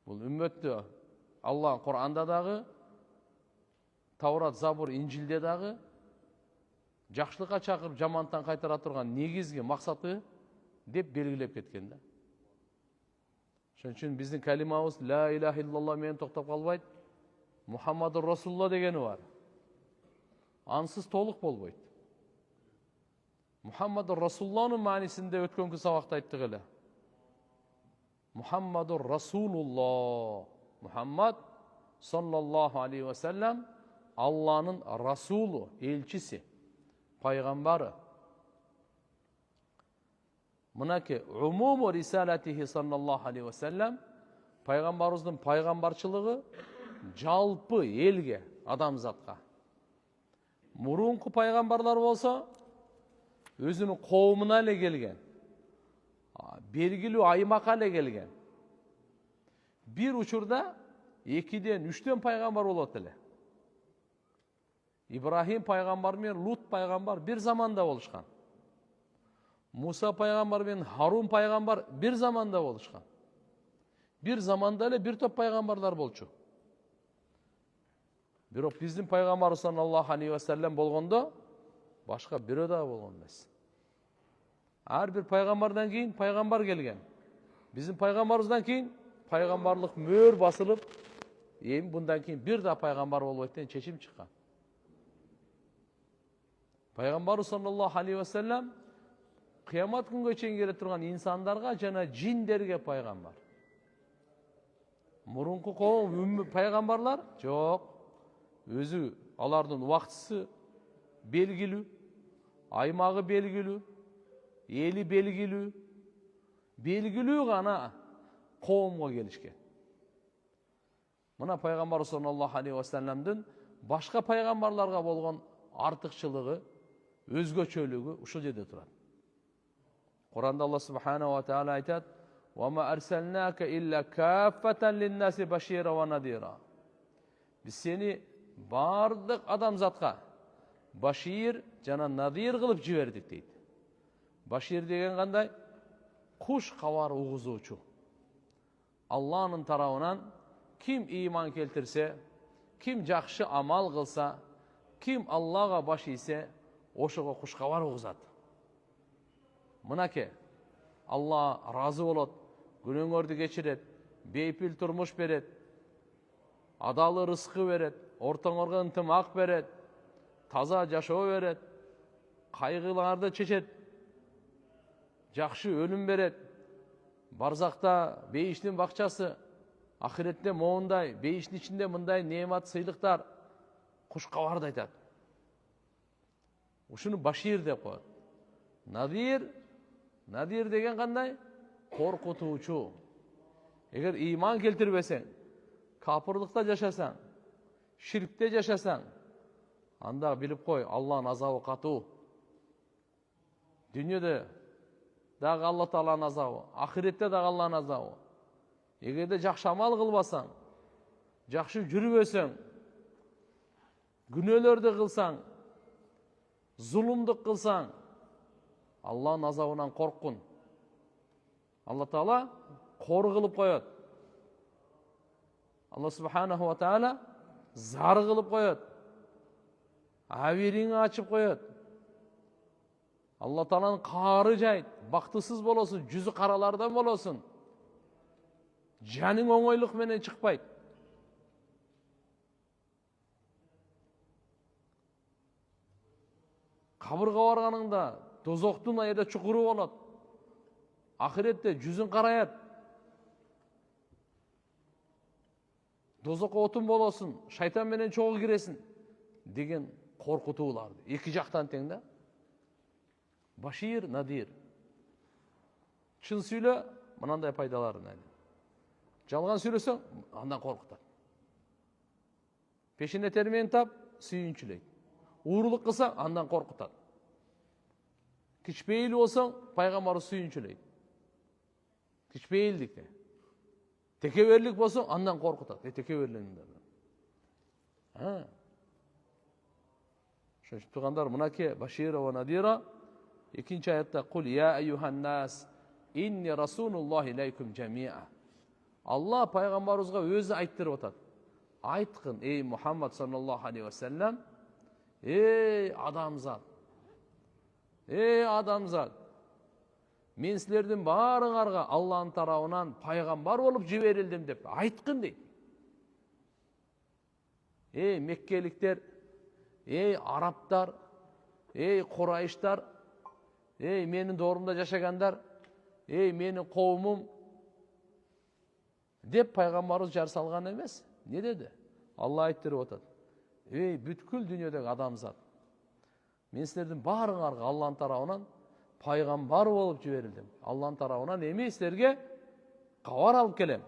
Бұл үмметті Аллах Құранда дағы, Таурат, Забур, Инжилде дағы жақшылыққа шақырып, жамандықтан қайтара тұрған негізгі мақсаты деп белгілеп кеткен да. Шон үшін біздің кәлимамыз ла илаха иллаллах мен тоқтап қалбайды. Мұхаммаdur Расулулла дегені бар. Ансыз толық болбайды. Мұхаммаdur Расулулланың мәнісінде өткенгі сабақта айттық әлі. Мұхаммаdur Расулулла. Мұхаммад саллаллаху алейхи ва саллям Алланың Расулы, елшісі, пайғамбары. Мұнаке умуму рисалатихи саллаллаху алейхи ва саллям пайғамбарымыздың пайғамбаршылығы жалпы елге, адамзатқа. Мұрынғы пайғамбарлар болса, өзінің қауымына әле келген, белгілі аймаққа әле келген. Bir учурда 2-ден 3-тен пайғамбар болады әле. Ибрахим пайғамбар мен Лут пайғамбар бір заманда болышқан. Муса пайғамбар мен Харун пайғамбар бір заманда болышқан. Bir заманда әле бір топ пайғамбарлар болчу. Бирок биздин пайгамбарыбыз саллаллаху алейхи ва саллям болгондо башка бирөө да болгон эмес. Ар бир пайгамбардан кийин пайгамбар келген. Биздин пайгамбарыбыздан кийин пайгамбарлык мөр басылып, эми bundan кийин бир да пайгамбар болбойт деген чечим чыккан. Пайгамбарыбыз саллаллаху алейхи ва саллям кыямат күнгө чейин келе турган инсандарга жана жиндерге пайгамбар. Мурунку коом пайгамбарлар жок. Өзі алардың уақытысы белгілі, аймағы белгілі, елі белгілі ғана қауымға келішкен. Мұна пайғамбар саллаллаху алейхи ва саллямдың башқа пайғамбарларға болған артықшылығы, өзгөчөлүгү ушул жерде турат. Құранда Алла субханаху ва тааля айтат: "Ва ма арсалнака илля каффатан лин-наси башира ва надира." Біз сені бардық адамзатқа башир жана надир кылып жибердик дейт. Башир деген кандай? Куш кабар угузуучу. Алланын тарабынан ким иман келтирсе, ким жакшы амал кылса, ким Аллага баш ийсе, ошого куш кабар угузат. Мынаке Алла разы болот, күнөөңөрдү кечирет, бейпил турмуш берет, адалы рызкы берет, ортоңорго ынтымак берет, таза жашоо берет, кайгыларды чечет, жакшы өлүм берет, барзакта бейиштин бакчасы, ахиретте моундай, бейиштин ичинде мындай неемат сыйлыктар, куш кабарды айтат. Ушуну башир деп коет. Надир деген кандай? Коркутуучу. Эгер иман келтирбесең, капырлыкта жашасаң, ширкте жашасаң, анда билип кой, Алланын азабы катуу. Дүйнөдө дагы Алла Тааланын азабы, ахиретте дагы Алланын азабы. Эгерде жакшы амал кылбасаң, жакшы жүрбөсөң, күнөөлөрдү кылсаң, зулумдук кылсаң, Алланын азабынан корккун. Алла Таала кор кылып коет. Алла субханаху ва тааля зар кылып коет. Абириңи ачып коет. Алла Тааланын каары жайт, бактысыз болосуң, жүзү каралардан болосуң. Жаның оңойлук менен чыкпайт. Кабырга барганыңда дозоктун айда чукуру болот. Ахиретте жүзүң караят. Дозокко отун болосуң, шайтан менен чогуу киресиң деген коркутууларды. Эки жактан тең да. Башир, надир. Чын сүйлө, мынандай пайдалары бар. Жалган сүйлөсөң, андан коркутат. Пешине термен тап, сүйүнчүлөйт. Уурулук кылсаң, андан коркутат. Кичпейил болсоң, пайгамбар сүйүнчүлөйт. Кичпейилдикте. Текеберлик болсоң, андан коркутат. Текеберлигиңдер. Ошондо туугандар, мынаке башира ва надира. Экинчи аятта: "Кул я айюхан нас, инни расулуллахи илейкум жамиа." Алла пайғамбарыбызға өзі айттырып атады. Айтқын, ей Мұхаммад саллаллаху алейхи вассалам, ей адамзат, мен сілердің барыңарға Алланың тарауынан пайғамбар болып жіберілдім деп айтқын дейді. Ей меккеліктер, ей арабтар, ей Құрайыштар, ей менің дорымда жашагандар, ей менің қауымым деп пайғамбарымыз жар салған емес. Не деді? Алла айттырып отады. Ей бүткіл дүниедегі адамзат, мен сілердің барыңарға Алланың тарауынан пайғамбар болып жіберілдім. Алланың тарауынан еме сілерге хабар алып келем.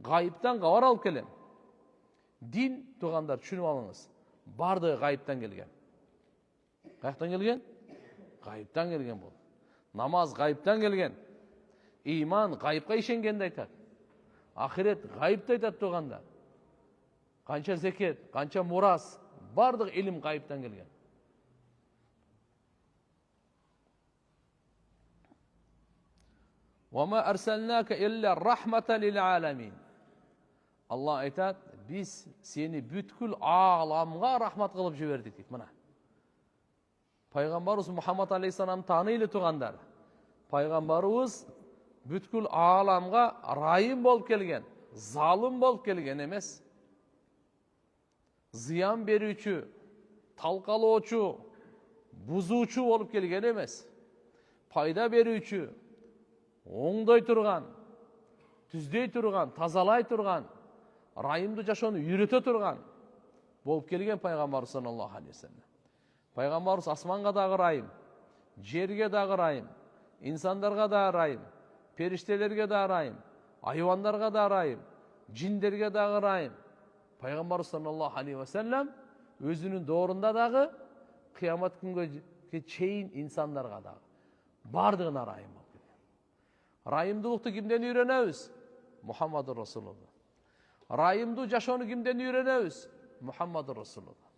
Ғайыптан хабар алып келем. Дин туғандар түсініп алыңыз. Бардығы ғайыптан келген. Қаяқтан келген? Ғайыптан келген бұл. Намаз ғайыптан келген. Иман ғайыпқа ишенгенді айтады. Ахирет ғайыпты айтады туғандар. Қанша зекет, қанша мурас, бардық илім ғайыптан келген. وَمَا أَرْسَلْنَاكَ إِلَّا رَحْمَةً لِلْعَالَمِينَ. Алла айтады, біз сені бүткіл аламға рахмат қылып жібердік дейді. Мына. Пайғамбарымыз Мұхаммад алейхиссалам таныйлы туғандар. Пайғамбарымыз бүткіл аламға райым болып келген, залым болып келген емес. Зиян беруші, талқалаучу, бұзучу болып келген емес. Пайда беруші, оңдай тұрған, түздей тұрған, тазалай тұрған, райымды жашауны үйрете тұрған болып келген пайғамбар саллаллаху алейхи вассалам. Пайғамбарымыз асманға дағы райым, жерге дағы райым, инсандарға да райым, періштелерге да райым, айуандарға да райым, жиндерге дағы райым. Пайғамбар саллаллаху алейхи вассалам өзінің дорында дағы қиямат күнге чейін инсандарға дағы бардығына райым болып келген. Райымдылықты кімден үйренеміз? Мұхаммад Расулулла. Райымды жашауны кімден үйренеміз? Мұхаммад Расулулла.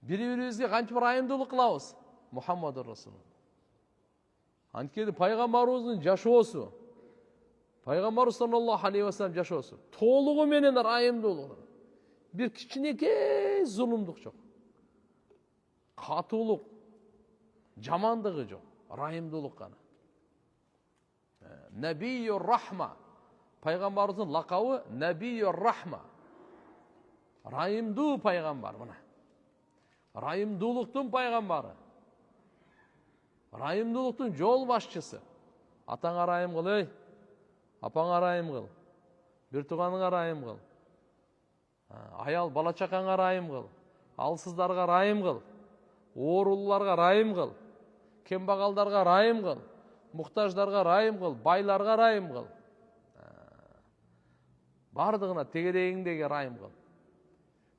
Бір-бірімізге қанша райымдылық қылауыз? Мұхаммад Расулулла. Анткені пайғамбарымыздың жашосы, пайғамбар саллаллаху алейхи вассалам жашосы толығы менен райымдылығы. Bir кичинекей зұлымдық жоқ. Қатулық, жамандығы жоқ. Райымдылық қана. Набийю рахма. Пайғамбарымыздың лақауы Набийю рахма. Райымды пайғамбар мына. Райымдылықтың пайғамбары. Райымдылықтың жол басшысы. Атаңа райым қыл, ей. Апаңа райым қыл. Bir туғаныңа райым қыл. Аял бала чақаңа райым қыл. Алсыздарға райым қыл. Орулыларға райым қыл. Кембағалдарға райым қыл. Мұқтаждарға райым қыл. Байларға райым қыл. Бардығына тегерегіңдегі райым қыл.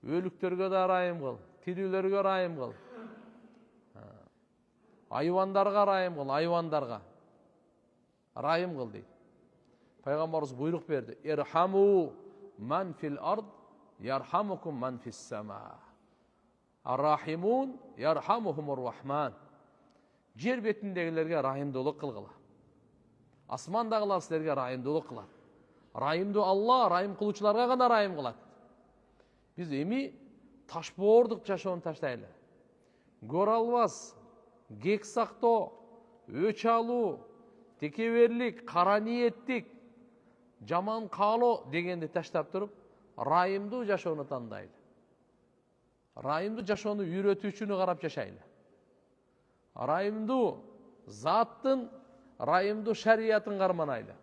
Өліктерге да райым қыл. Тирилерге райым қыл. Айуандарға райым қыл. Айуандарға райым қыл дейді. Пайғамбарымыз бұйрық берді. Ирхаму ман фил ард, ярхамукум ман фис сама. Ар-рахимун, ярхамухумур рахман. Жер бетіндегілерге райымдылық қылғыла. Асмандағылар сілерге райымдылық қылады. Райымды Алла, райым қылушыларға ғана райым қылады. Біз еми ташбордық жашауын таштайлы. Гөр албас, кек сақтоо, өч алуу, текеберлік, қара ниеттік, жаман қалу дегенді таштап тұрып, райымды жашауны таңдайлы. Райымды жашауны үйретушіні қарап жашайлы. Райымды заттың, райымды шариятын қарманайлы.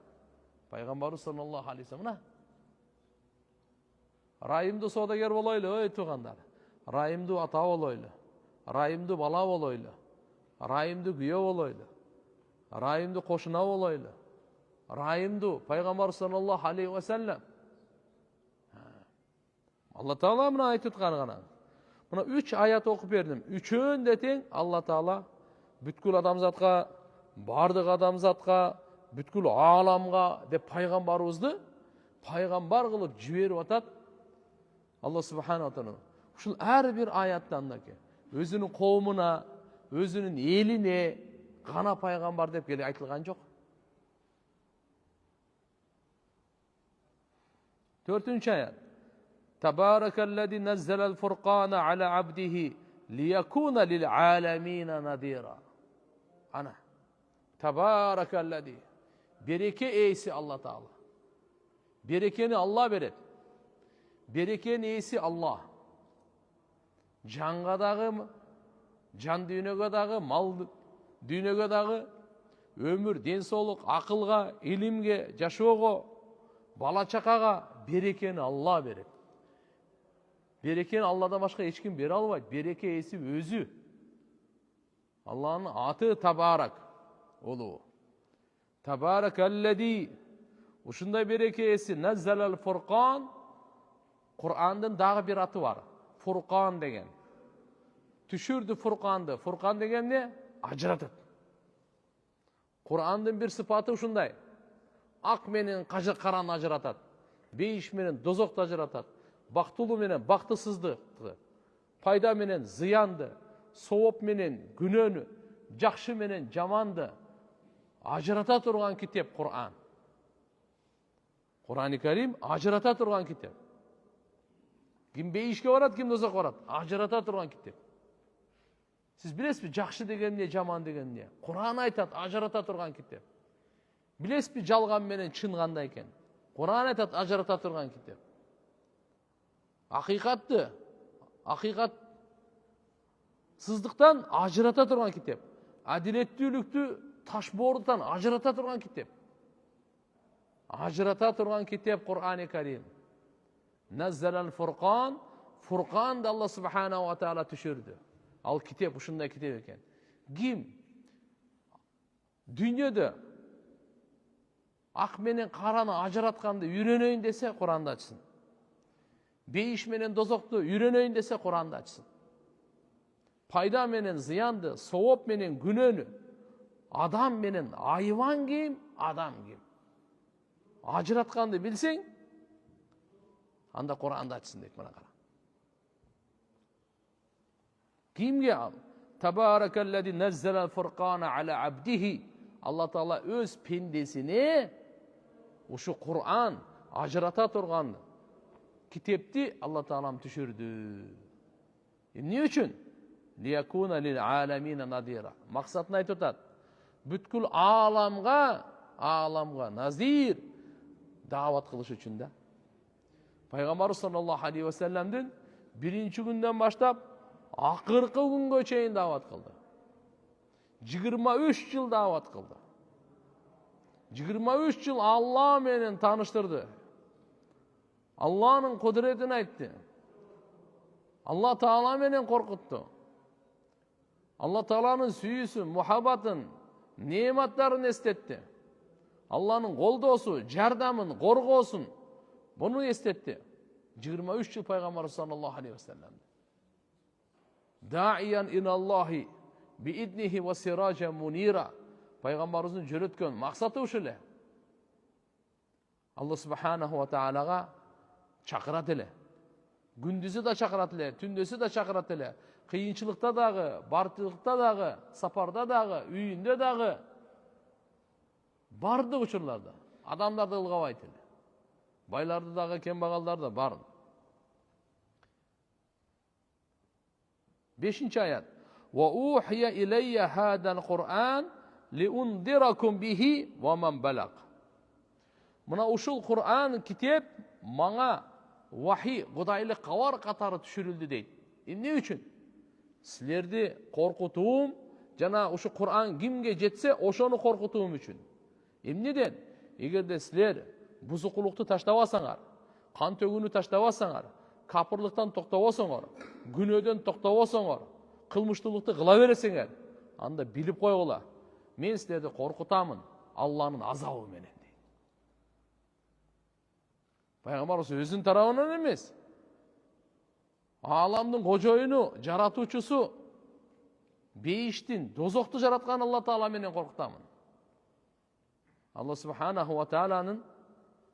Пайғамбару саллаллаху алейхи вассалам. Райымды саудагер болойлы, ой туғандар. Райымды ата болойлы. Райымды бала болойлы. Райымды күйе болойлы. Райымды қошына болойлы. Райымды пайғамбар саллаллаху алейхи вассалам. Алла Таала мына айтып қана. Мына 3 аят оқып бердім. Üçün де тең Алла Таала бүткіл адамзатқа, бардық адамзатқа, бүткіл аламға деп пайғамбарымызды пайғамбар қылып жіберіп атады. Алла субхана таала. Ушул әрбір аяттан да өзінің қауымына, өзінің еліне, ғана пайғамбар деп келе айтылған жоқ. 4-cü ayet. Tebarekellezî nezzelel furqâne ala abdihi liyekûne lil âlemîne nadîrâ. Ana. Tebarekellezî. Bereke eğisi Allah Teala. Berekeni Allah verir. Berekenin eğisi Allah. Canga dağı, can dünyöge dağı, mal dünyöge dağı, ömür, densoluk, akılga, ilimge, jaşoого, bala çakaga berekeni Allah verir. Berekeni Allah'dan başka hiç kim bere almaydı. Bereke eğisi özü. Allah'ın atı Tabarak. Olu. Tabarakellezî. Uşunday bereke eğisi nezzelel furqan. Kur'an'ın dağı bir atı var. Furqan degen. Düşürdü Furqan'dı. Furqan degen ne? Ajratır. Kur'an'ın bir sıfatı uşunday. Ak menen karan ajratat. Beyiş menen dozokta ajratat. Baktulu menen baktısızdıkты. Payda menen ziyandı. Sowop menen günönü. Jakşı menen jamandı. Ajrata turgan kitep Kur'an. Kur'an-ı Kerim ajrata turgan kitep. Kim beyişke barat, kim dozok barat. Ajrata turgan kitep. Siz bilesizmi jakşı degen ne, jaman degen ne? Kur'an aytat, ajrata turgan kitep. Bilesizmi жалган menen çın kандай eken? Kur'an aytat, ajrata turgan kitep. Hakikatты, hakikat sızdıktan ajrata turgan kitep. Adilettүүлүктү taşboordudan ajrata turgan kitep. Ajrata turgan kitep Kur'an-ı Kerim. Nezzelel Furqan, Furqan da Allah Subhanahu ve Teala düşürdü. Al kitep, uşunday kitep eken. Kim dünyada ak menen karаны ajratkanды үйрөнөйүn dese Kur'an'da açsın. Beyiş menen dozoktu үйрөнөйүn dese Kur'an'da açsın. Payda menen ziyandı, sowop menen günönü. Adam menen ayvan kim, adam kim. Ajratkanды bilsen, anda Kur'an'da açsın deyip bana kara. Kimge al? Tebarekellezî nezzelel furqâne ala abdihi. Allah Teala öz pendesini uşu Kur'an ajrata turgan kitepti Allah Teala'm düşürdü. Ne üçün? Liyekûne lil âlemîne nadîra. Maksatını aytıp atat. Bütkül alamga nazir davat kılış üçün de. Peygamber sallallahu aleyhi ve sellem'den birinci günden başlap akırkı günge çeyin davat kıldı. 23 yıl davat kıldı. 23 yıl Allah menen tanıştırdı. Allah'ın kudretini ayttı. Allah Teala menen korkuttu. Allah Teala'nın süyüsün, muhabbatın, nimetlerini estetti. Allah'ın koldosu, jardamın, korgosun bunu estetti. 23 yıl Peygamber sallallahu aleyhi ve sellem. Da'iyan inallahi biidnihi ve sirajan munira. Peygamberimizin jörötkön maksatı uşule. Allah Subhanahu ve Teala'ga çakırat ele. Gündüzü de çakırat ele, tündüzü de çakırat ele. Kıyınçılıkta dağı, bartılıkta dağı, saparda dağı, üyünde dağı. Bardı uçurlarda. Adamlar da ılgavayt ele. Baylarda dağı, kembagallar da barın. 5. ayet. Ve uhiye ileyye hadal Kur'an liundirakum bihi ve men belag. Mına uşul Kur'an kitap mana vahiy, Kudaylık kavar katarı düşürüldü deydi. Ne üçün? Sizlerdi korkutuğum, jana uşu Kur'an kimge jetse oşonu korkutuğum üçün. Emneden? Egerde sizler buzukuluktu taştabasaňar, kan tögünü taştabasaňar, kapırlıktan toktabasaňar, günöden toktabasaňar, kılmıştılıkты kıla bereseňer, anda bilip koygula. Men sizlerdi korkutamın Allah'ın azabı menen deydi. Peygamber özün tarafından emes. Alamdın kojoyunu, jaratuçusu, beyiştin, dozoktu jaratkan Allah Teala menen korkutamın. Allah Subhanahu ve Teala'nın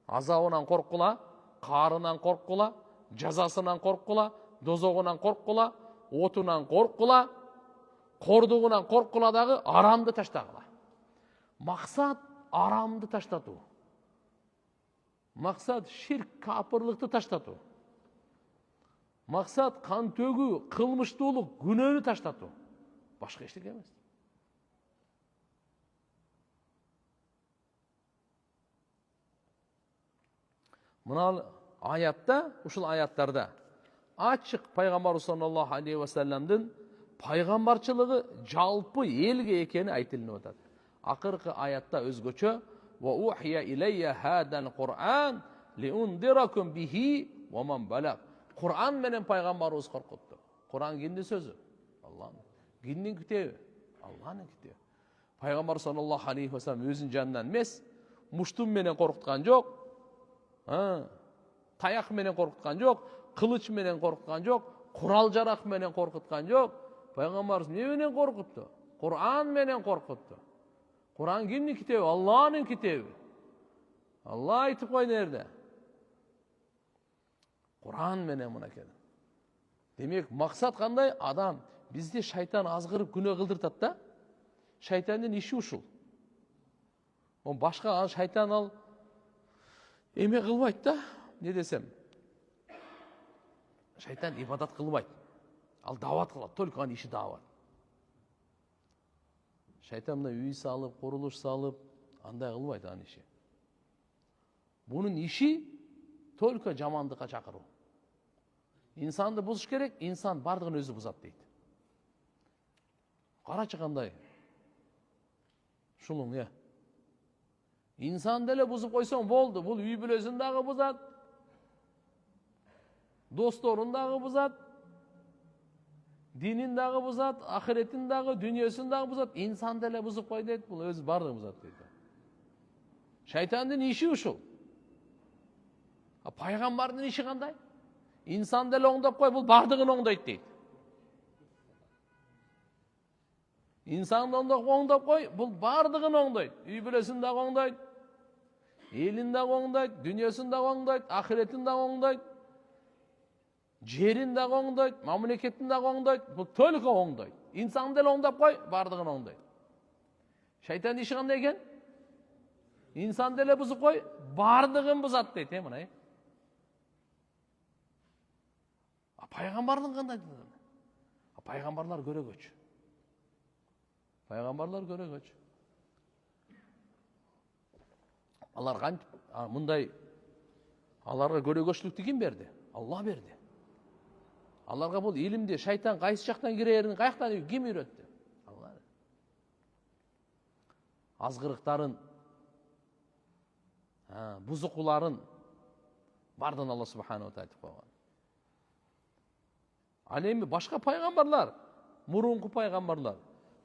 azabından korkula, karından korkula, cazasından korkula, dozoğundan korkula, otundan korkula, korduğundan korkula dağı aramdı taştağıla. Maksat aramdı taştatu. Maksat şirk, kapırlıkты taştatу. Maksat kan tөгүү, kılmıştуулuk, günöөнү taştatу. Başka eşlik emес. Mына аятта, ушул аяттарда ачык пайгамбар саллаллаху алейхи ва салламдын пайгамбарчылыгы жалпы элге экени айтылып атат. Акыркы аятта өзгөчө ва ухия илейя хадан Кур'ан лиундиракум бихи ва ман балаг. Кур'ан менен пайгамбарыбыз коркутту. Кур'ан кимдин сөзү? Аллахтын. Кимдин китеби? Аллахтын китеби. Пайгамбар саллаллаху алейхи ва саллам өзүнүн жанынан эмес, муштум менен коркуткан жок. Таяк менен коркуткан жок, кылыч менен коркуткан жок, курал жарак менен коркуткан жок. Пайгамбарыбыз эмне менен коркутту? Кур'ан менен коркутту. Кур'ан кимдин китеби? Аллахтын китеби. Аллах айтып койду эрде. Кур'ан менен мынакей. Демек, максат кандай? Адам бизде шайтан азгырып күнөө кылдыртат да. Шайтандын иши ушул. Он башка шайтан ал эме кылбайт да. Не десем? Шайтан ибадат кылбайт. Ал дават кылат, только анын иши дават. Шайтан мына үй салып, курулуш салып, андай кылбайт анын иши. Бунун иши только жамандыкка чакыруу. İnsanды бузуш керек, инсан бардыгын өзү бузат дейт. Карачы кандай? Шулуң, İnsan деле бузуп койсоң болду. Бул үй бүлөсүн дагы бузат. Досторун дагы бузат. Динин дагы бузат, ахиретин дагы, дүйнөсүн дагы бузат. İnsan деле бузуп кой дейт, бул өзү бардыгын бузат дейт. Шайтандын иши ушул. Пайгамбардын иши кандай? İnsan деле оңдоп кой, бул бардыгын оңдойт дейт. İnsanды оңдоп кой, бул бардыгын оңдойт. Үй бүлөсүн дагы оңдойт, элин дагы оңдойт, дүйнөсүн дагы оңдойт, ахиретин дагы оңдойт, жерин дагы оңдойт, мамлекетин дагы оңдойт. Бул только оңдойт. İnsan деле оңдоп кой, бардыгын оңдойт. Шайтандын иши кандай экен? İnsan деле бузуп кой, бардыгын бузат дейт, мына. Пайгамбардын кандай? Пайгамбарлар көрөгөчү. Пайгамбарлар көрөгөчү. Алар кантип мындай аларга көрөгөчүлүктү ким берди? Аллах берди. Аларга бул илимди шайтан кайсы жактан кирерин, каяктан ким үйрөттү? Аллах. Азгырыктарын, бузукуларын бардын Аллах субханаху ва тааля айтып койгон. Ал эми башка пайгамбарлар, мурунку пайгамбарлар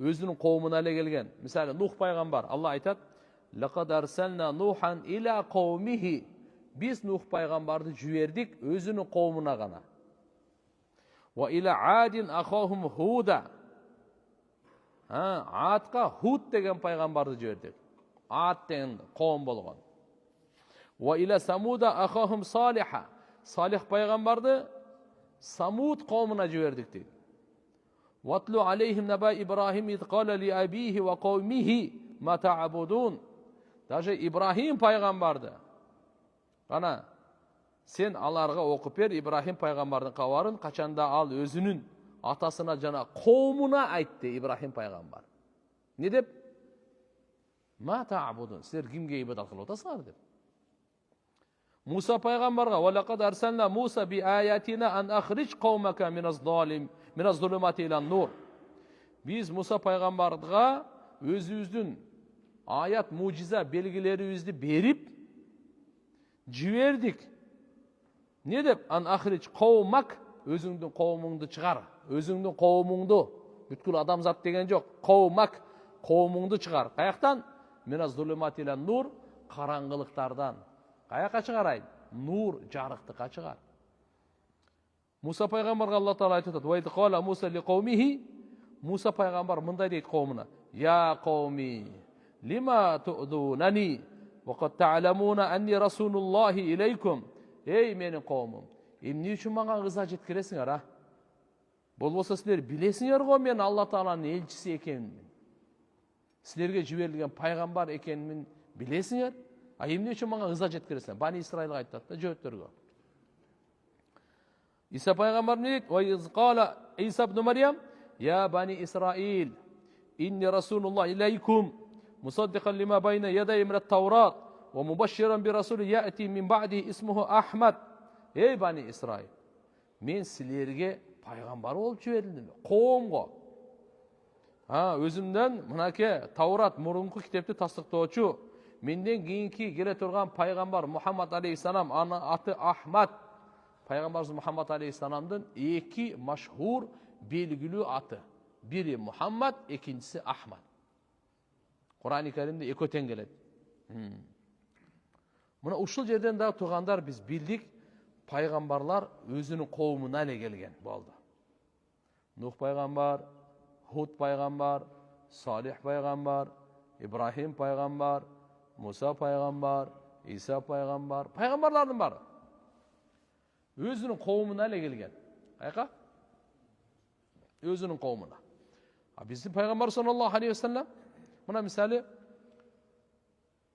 өзүнүн коомуна эле келген. Мисалы Нух пайгамбар, Аллах айтат: "Лакад арсална Нухан иля каумихи." Биз Нух пайгамбарды жибердик өзүнүн коомуна гана. Ва иля Адин ахахум Худа. Атка Худ деген пайгамбарды жибердик. Ат деген коом болгон. Ва иля Самуда ахахум Салиха. Салих пайгамбарды Самуд коомуна жибердик дейт. Ватлу алейхим наба Ибрахим ид кала ли абихи ва каумихи ма та'будун. Даже Ибрахим пайгамбарды. Ана сен аларга окуп бер Ибрахим пайгамбардын кабарын, качанда ал өзүнүн атасына жана коомуна айтты Ибрахим пайгамбар. Не деп? Ма та'будун. Силер кимге ибадат кылып атасыңар деп. Муса пайгамбарга валакад арсална Муса би аятина ан ахриж каумака миназ зулумати илан нур. Биз Муса пайгамбарга өзүбүздүн аят мужиза белгилерибизди берип жибердик. Не деп? Ан ахриж каумак, өзүңдүн коомуңду чыгар. Өзүңдүн коомуңду, бүткүл адамзат деген жок. Каумак, коомуңду чыгар. Каяктан? Миназ зулумати илан нур, караңгылыктардан. Каяка чыгарайын? Нур, жарыктыкка чыгар. Муса пайгамбарга Аллах Таала айтат: "Ва идқала Муса ли каумихи." Муса пайгамбар мындай дейт коомуна: "Я кауми, лима ту'дунани ва кад та'ламуна анни расулуллахи илейкум." Эй менин коомум, эмне үчүн мага ыза жеткиресиңер, Болбосо силер билесиңер го мен Аллах Тааланын элчиси экенмин. Силерге жиберилген пайгамбар экенмин билесиңер. Эмне үчүн мага ыза жеткиресиңер? Бани Исраилге айтат да жөөттөргө. İsa peygamber ne dedi? Ve izqala İsa ibn Meryem ya bani İsrail inni Rasulullah ileykum musaddiqan lima bayna yaday min at-Taurat ve mubashshiran bi rasulin ya'ti min ba'dihi ismuhu Ahmad. Ey bani İsrail, men sizlerge peygamber bolup жиберилдим. Коомго. Өзүмдөн мынакей Taurat мурунку китепти тастыктоочу, менден кийинки келе турган пайгамбар Muhammed aleyhisselam, анын аты Ahmad. Peygamberimiz Muhammed Aleyhisselam'ın iki maşhur belgili atı. Biri Muhammed, ikincisi Ahmad. Kur'an-ı Kerim'de iki öten geledi. Buna uşul yerden daha turgandar biz bildik. Peygamberler özünün kovumuna ele gelgen boldu. Nuh peygamber, Hud peygamber, Salih peygamber, İbrahim peygamber, Musa peygamber, İsa peygamber. Peygamberlerden var. Özünün kovumuna ele gelgen. Ayka? Özünün kovumuna. Bizim Peygamber sallallahu aleyhi ve sellem buna misali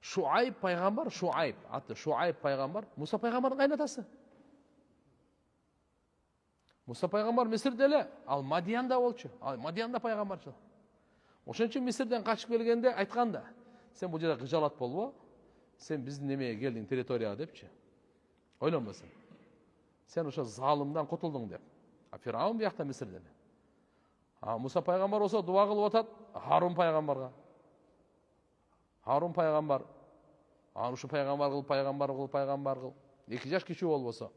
Şuayb peygamber, Şuayb adı Şuayb peygamber, Musa peygamberin kaynatası. Musa peygamber Mısır'da ele, al Madyan'da olçu. Al Madyan'da peygamberçi. Oşun için Mısır'dan kaçıp gelgende aytkanda, sen bu жерде gıcalat bolbo, sen bizdin nemeye geldin territoriyaga depçi. Oylanmasın. Sen oşa zalimden kutuldun dep. Firavun buyakta Mısır'da. Musa peygamber olsa dua kılıp atat Harun peygamberga. Harun peygamber. Şu peygamber kıl. 2 yaş kişi olsa.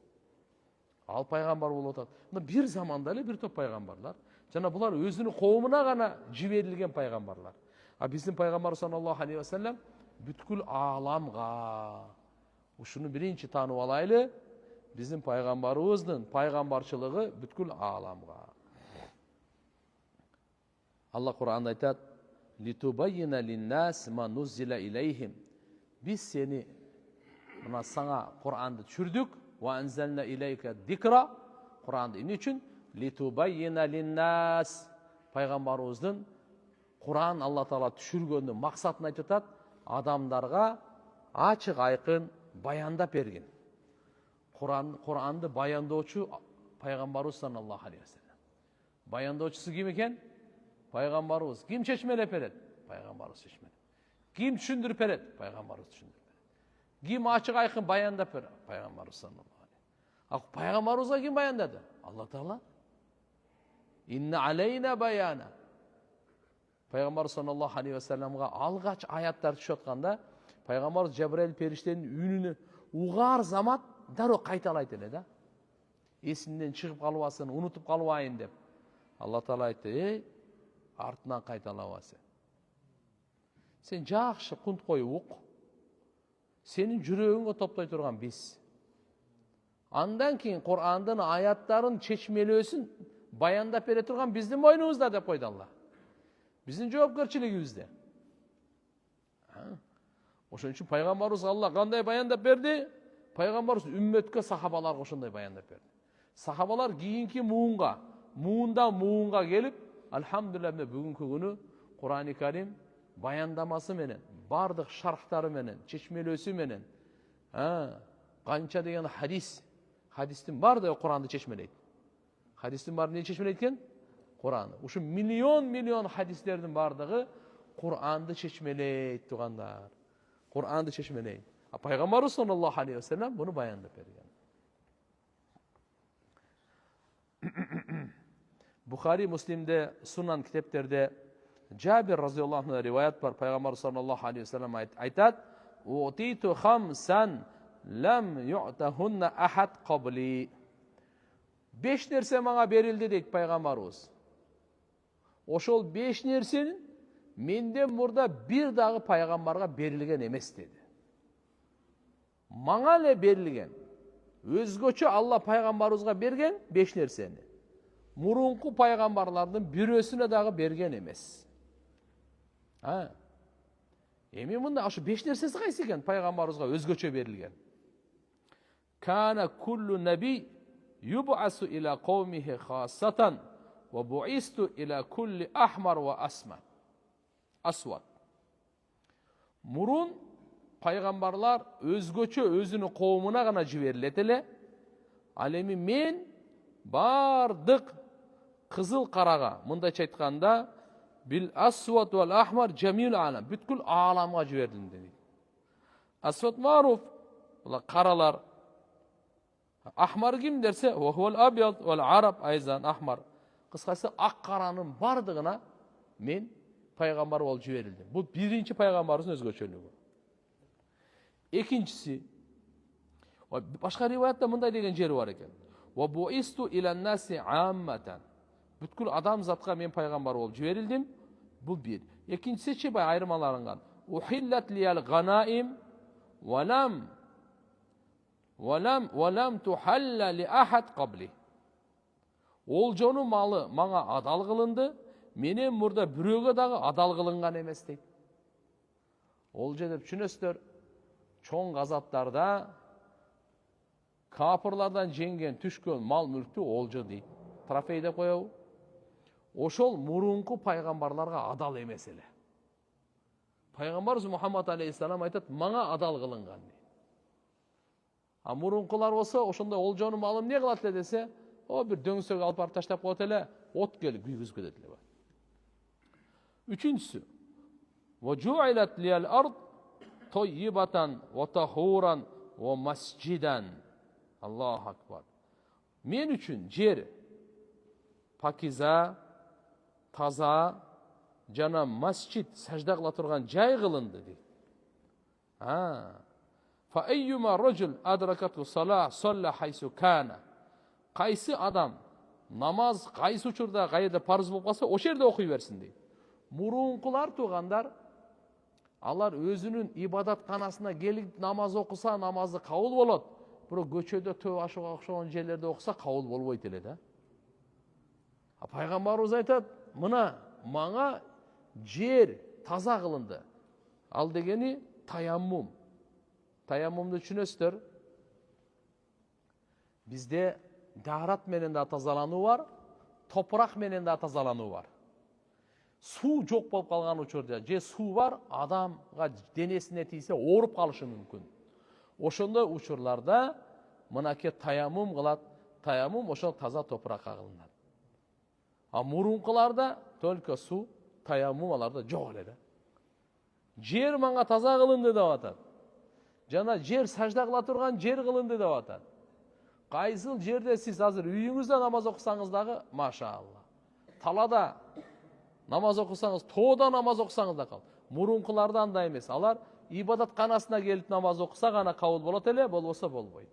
Al peygamber bolup atat. Bir zamanda ele bir top peygamberler. Jana bular özünün kovumuna gana jiberilgen peygamberler. Bizim peygamber sallallahu aleyhi ve sellem бүткүл аламга. Ушуну биринчи таанып алайлы. Bizim peygamberimizin peygamberçılığı бүткүл аламга. Allah Kur'an'da aytat: "Litubayyina lin-nas ma nuzila ilayhim." Biz seni buna sana Kur'an'da düşürdük. Ve enzelna ileyke zikra. Kur'an'da ne için? Litubayyina lin-nas. Peygamberimizin Kur'an Allah Teala düşürgöndü maksatını aytat. Adamlarga açık aykın bayanda bergen. Kur'an'da bayandoçu Peygamberimiz sallallahu aleyhi ve sellem. Bayandoçusu kim eken? Peygamberimiz. Kim çeşmelep eret? Peygamberimiz çeşmelep. Kim düşündürüp eret? Peygamberimiz düşündürüp eret. Kim açık aykın bayandap eret? Peygamberimiz sallallahu aleyhi ve sellem. Peygamberimiz'e kim bayandadı? Allah Teala. İnne aleyna bayana. Peygamber sallallahu aleyhi ve sellem'e algaç ayatlar düşüyotkanda Peygamber Cebrail periştenin ününü uğar zaman daro kaytalayt ele da. Esinden çıkıp kalıbasın, unutup kalıbayın dep. Allah Teala aytты: "Артынан kaytalabasın. Sen жақшы kunt koyup uq. Senin жүрөгүңө topтай turgan biz. Andan keyin Kur'an'dan ayatların çeşmelösün bayandap bere turgan bizdin boynumuzda dep koydu Allah. Bizim javapkерчилигибизде. Oşun için Peygamberimiz Allah kanday bayandap berdi? Peygamberimiz ümmetke sahabalarga oşonday bayandap berdi. Sahabalar kийинки muğundan gelip alhamdulillah bugünkü günü Kur'an-ı Kerim bayandaması menen, bardıq şarhtары menen, çeşmelösü menen, kança degen hadistin bar da Kur'an'da çeşmeleydi. Hadistin bar ne çeşmeleyken? Kur'an'da. Uşu milyon hadislerden bardığı Kur'an'da çeşmeleydi tuğanlar. Kur'an'da çeşmeleydi. Peygamberimiz sallallahu aleyhi ve sellem bunu bayandap bergen. Bukhari, Müslim'de, Sunan kitaplarda Cabir radıyallahu anh'dan rivayet var. Peygamber sallallahu aleyhi ve sellem aytat: "Utitu khamsan lam yu'tahunna ahad qabli." 5 nerse bana berildi deydi Peygamberimiz. Oşol 5 nersenin menden burada bir dağı Peygamberge berilgen emes dedi. Mağa le berilgen. Özgöçü Allah Peygamberimizge bergen 5 nerseni. Murunku peygamberlerden birösüne dağı bergen emes. Emin bunda şu 5 nersesi kaysı eken Peygamberimizge özgöçe berilgen. Kana kullu nebi yub'asu ila kavmihi khasatan ve bu'istu ila kulli ahmar ve aswad. Murun пайгамбарлар өзгөчө өзүнүн коомуна гана жиберилет эле. Ал эми мен бардык кызыл карага, мындайча айтканда, бил асват вал ахмар жамил алам, бүткүл ааламга жибердим дейт. Асват маруф, булар каралар. Ахмар ким дерсе, вахуал абияд вал араб айзан ахмар. Кыскасы ак каранын бардыгына мен пайгамбар болуп жиберилдим. Бул биринчи пайгамбарыбыздын өзгөчөлүгү. Экинчиси, башка риваятта мындай деген жери бар экен. Ва буисту илан наси амматан. Бүткүл адам затка мен пайгамбар болуп жиберилдим. Бул бир. Экинчиси бай айырмаланган. Ухиллат лиял ганаим валам тухалла ли ахад qabli. Олжонун малы мага адал кылынды, менен мурда бирөөгө дагы адал кылынган эмес дейт. Олжо деп түшүнөсүздөр, чоң газаптарда капырлардан жеңген түшкөн мал мүлктү олжо дейт. Трофей деп коебу? Ошол мурунку пайгамбарларга адал эмес эле. Пайгамбарыбыз Мухаммад алейхиссалам айтат, мага адал кылынган дейт. А мурункулар болсо, ошондой олжонун малын эмне кылат эле десе, бир дөңсөк алып барып таштап коет эле, от келип күйгүзүп кетет эле. Үчүнчүсү, ва жуилат лиял ард тойибатан ва тахуран ва масжидан. Аллаху акбар. Мен үчүн жер пакиза, таза, жана масжид, сажда кыла турган жай кылынды дейт. Фа айюма раджул адракату салах салла хайсу кана. Кайсы адам намаз кайсы учурда кайерде парыз болуп калса, ошол жерде окуй берсин дейт. Мурункулар туугандар, алар өзүнүн ибадатканасына келип намаз окуса, намазы кабыл болот. Бирок көчөдө төп ашуга окшогон жерлерде окуса кабыл болбойт эле да. Пайгамбарыбыз айтат, мына мага жер таза кылынды. Ал дегени таяммум. Таяммумду түшүнөсүздөр. Бизде даарат менен да тазалануу бар, топурак менен да тазалануу бар. Суу жок болуп калган учурда, же суу бар, адамга денесине тийсе ооруп калышы мүмкүн. Ошондой учурларда мынаке таяммум кылат. Таяммум ошол таза топуракка кылынат. А мурункуларда только суу, таяммум аларда жок эле да. Жер мага таза кылынды деп атат. Жана жер сажда кыла турган жер кылынды деп атат. Кайсыл жерде сиз азыр үйүңүздө намаз окусаңыз дагы, машаалла. Талада намаз окусаңыз, тоодо намаз окусаңыз да кабыл. Мурункуларда андай эмес. Алар ибадатканасына келип намаз окуса гана кабыл болот эле, болбосо болбойт.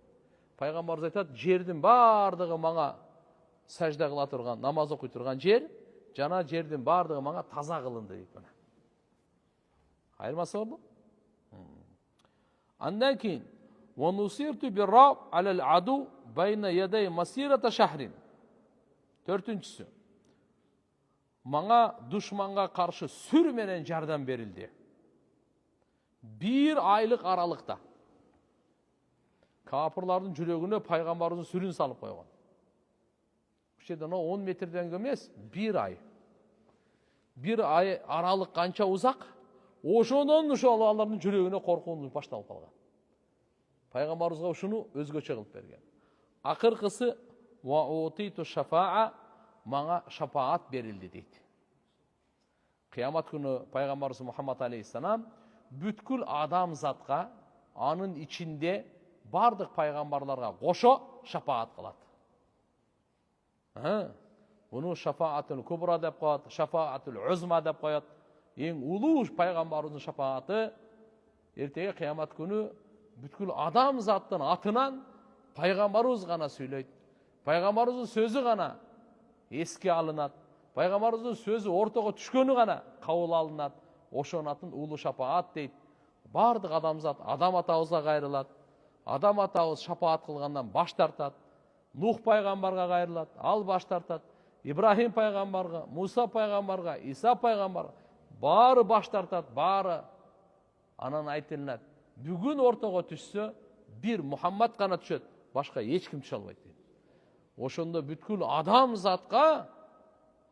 Пайгамбарыбыз айтат, жердин бардыгы мага сажда кыла турган, намаз окуй турган жер, жана жердин бардыгы мага таза кылынды дейт мына. Айырмасы борбу? Андан кийин ва нусирту бирраб алал аду байна ядай масирата шахрин. Төртүнчүсү, мага душманга каршы сүр менен жардам берилди. 1 айлык аралыкта. Капырлардын жүрөгүнө пайгамбарыбыздын сүрүн салып койгон. Ушеден 10 метрден эмес, 1 ай. 1 ай аралык канча узак? Ошондон ошол алардын жүрөгүнө коркуу башталып калган. Пайгамбарыбызга ушуну өзгөчө кылып берген. Акыркысы ва утиту шафаа, мага шафаат берилди дейт. Кыямат күнү пайгамбарыбыз Мухаммад алейхиссалам бүткүл адам затка, анын ичинде бардык пайгамбарларга кошо шафаат кылат. Буну шафаатул кубра деп коет, шафаатул узма деп коет. Эң улуу пайгамбарыбыздын шафааты эртеге кыямат күнү бүткүл адам заттын атынан пайгамбарыбыз гана сүйлөйт. Пайгамбарыбыздын сөзү гана эске алынат. Пайгамбарыбыздын сөзү ортого түшкөнү гана кабыл алынат. Ошонун атын улуу шафаат дейт. Бардык адамзат Адам атабызга кайрылат. Адам атабыз шафаат кылгандан баш тартат. Нух пайгамбарга кайрылат, ал баш тартат. Ибрахим пайгамбарга, Муса пайгамбарга, Иса пайгамбарга баары баш тартат, баары. Анан айтылат, бүгүн ортого түшсө, бир Мухаммад гана түшөт, башка эч ким түшө албайт дейт. Ошондо бүткүл адам затка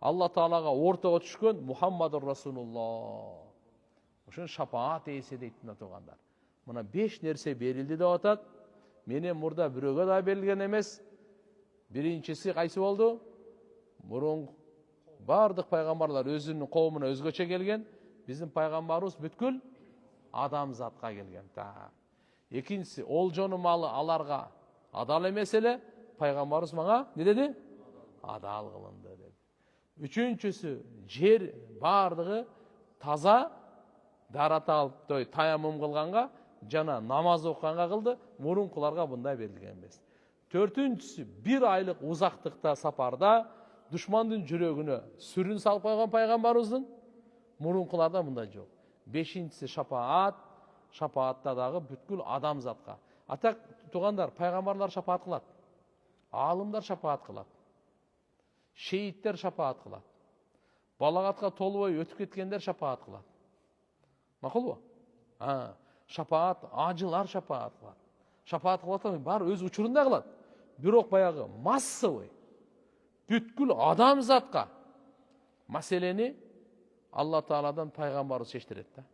Алла Таалага ортого түшкөн Мухаммадур Расулуллах. Ошон шафаат ээси дейт мына туугандар. Мына 5 нерсе берилди деп атат. Менен мурда бирөөгө да берилген эмес. Биринчиси кайсы болду? Мурун бардык пайгамбарлар өзүнүн коомуна өзгөчө келген. Биздин пайгамбарыбыз бүткүл адамзатка келген. Экинчиси, олжонун малы аларга адал эмес эле, пайгамбарыбыз мага не деди? Адал кылынды деди. Үчүнчүсү, жер бардыгы таза дарата алып таямым кылганга жана намаз окуганга кылды. Мурункуларга мындай берилген эмес. Төртүнчүсү, 1 айлык узактыкта сапарда душмандын жүрөгүнө сүрүн салып койгон пайгамбарыбыздын, мурункуларда мындай жок. Бешинчиси, шапаат. Шапаатта дагы бүткүл адамзатка. Атак туугандар, пайгамбарлар шапаат кылат. Алымдар шапаат кылат. Шейиттер шапаат кылат. Балагатка толбой өтүп кеткендер шапаат кылат. Макулбу? Шапаат, ажылар шапаат кылат. Шапаат кылат бар өз учурунда кылат. Бирок баягы массовый бүткүл адамзатка маселени Алла Тааладан пайгамбарыбыз чечтирет да.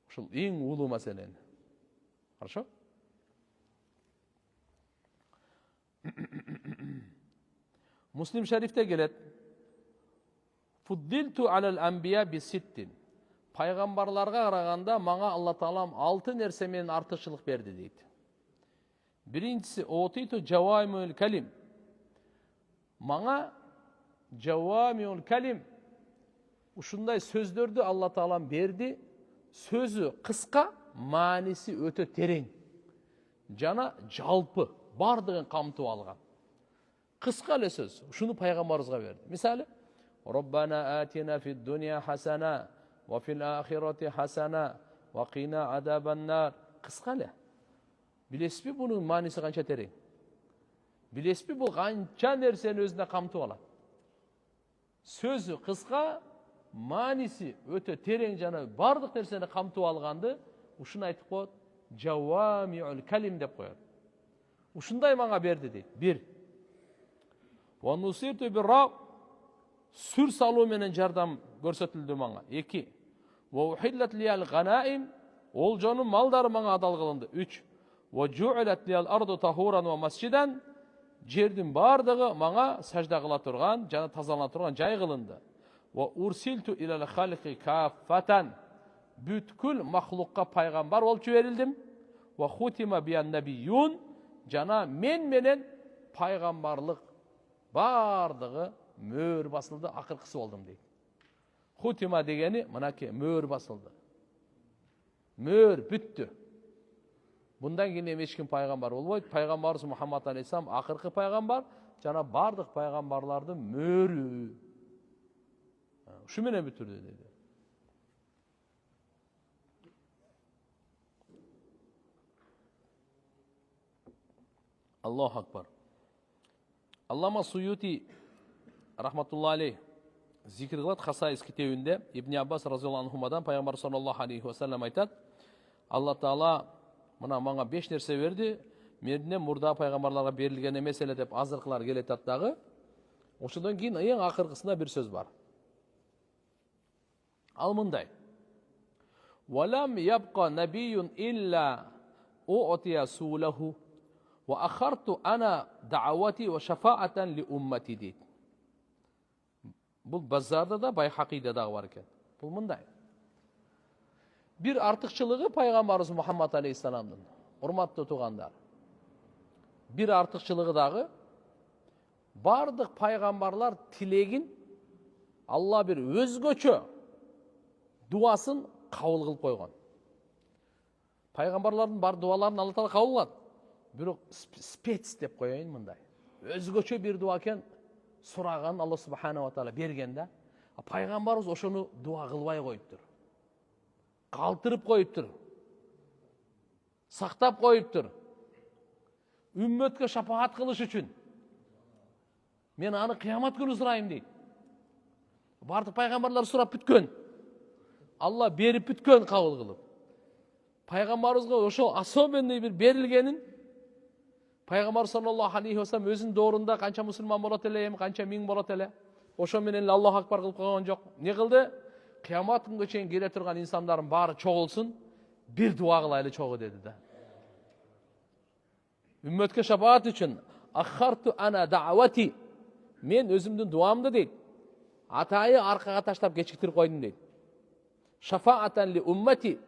Ушул эң улуу маселени. Хорошо? Муслим шарифте келет. Фуддилту алал анбия биситтин. Пайгамбарларга караганда мага Алла Таалам 6 нерсе менен артыкчылык берди дейт. Биринчиси, отиту жавамиул калим. Мага жавамиул калим ушундай сөздөрдү Алла Таалам берди. Сөзү кыска, мааниси өтө терең. Жана жалпы бардыгын камтып алган. Кыска эле сөз. Ушуну пайгамбарыбызга берди. Мисалы, Роббана атина фид дуния хасана ва фил ахирати хасана ва кина адабан-нар. Кыска эле. Билесизби бунун мааниси канча терең? Билесизби бул канча нерсени өзүнө камтып алат? Сөзү кыска, мааниси өтө терең жана бардык нерсени камтып алганды ушуну айтып коет, жавамиул калим деп коет. Ушундай мага берди дейт. 1. Ва нусирту бирра, сүр салуу менен жардам көрсөтүлдү мага. 2. Ва ухиллат лиял ганаим, олжонун малдары мага адал кылынды. 3. Ва жуилат лиял арду тахуран ва масжидан, жердин бардыгы мага сажда кыла турган жана тазалана турган жай кылынды. Ва урсилту илал халqi каффатан, бүткүл махлукка пайгамбар болуп жиберилдим. Ва хутима биан набиюн, жана мен менен пайгамбарлык бардыгы мөөр басылды, акыркысы болдум дейт. Хутима дегени мынакей мөөр басылды. Мөөр бүттү. Bundan keyin эч ким пайгамбар болбойт. Пайгамбарыбыз Мухаммад алейхиссалам акыркы пайгамбар, жана бардык пайгамбарлардын мөөрү. Ушу менен бүтүрдү деди. Аллаху акбар. Аллама Суюти рахматуллахи алейх зикр кылат Хасаис китебинде. Ибн Аббас разияллаху анхумадан пайгамбар саллаллаху алейхи ва саллям айтат: Алла Таала мына мага 5 нерсе берди, менден мурда пайгамбарларга берилген эмес эле деп азыркылар келет дагы. Ошондон кийин эң акыркысында бир сөз бар. Ал мындай: "Валам ябqa набиюн илля у'тия сулаху ва ахарту ана да'авати ва шафаатан ли уммати" дейт. Бул Базарда да, Байхакида да бар экен. Бул мындай: bir артыкчылыгы пайгамбарыбыз Мухаммад алейхиссаламдын, урматтуу туугандар. Bir артыкчылыгы дагы бардык пайгамбарлар тилегин Алла бир өзгөчө дуасын кабыл кылып койгон. Пайгамбарлардын бар дуаларын Алла Таала кабыл кылат. Бирок спец деп коеюн мындай. Өзгөчө бир дуа экен, сураган Алла субхана ва таала берген да. Пайгамбарыбыз ошону дуа кылбай коюптур. Калтырып коюптур. Сактап коюптур. Үммөткө шапаат кылыш үчүн. Мен аны кыямат күнү сурайм дейт. Бардык пайгамбарлар сурап бүткөн. Алла берип бүткөн кабыл кылып. Пайгамбарыбызга ошо особенный бир берилгенин Пайгамбар саллаллаху алейхи ва саллям өзүнүн доорунда канча мусулман болот эле, канча миң болот эле. Ошо менен Аллаху акбар кылып койгон жок. Не кылды? Кыямат күнгө чейин келе турган инсандардын баары чогулсун, bir dua kılaylı çoğu dedi de. Ümmetke şefaat için akhartu ana da'vati. Men özümdün duamdı deydi. Atayı arkaga taşlap geçiktirip koydum deydi. Şafaaten li ümmeti.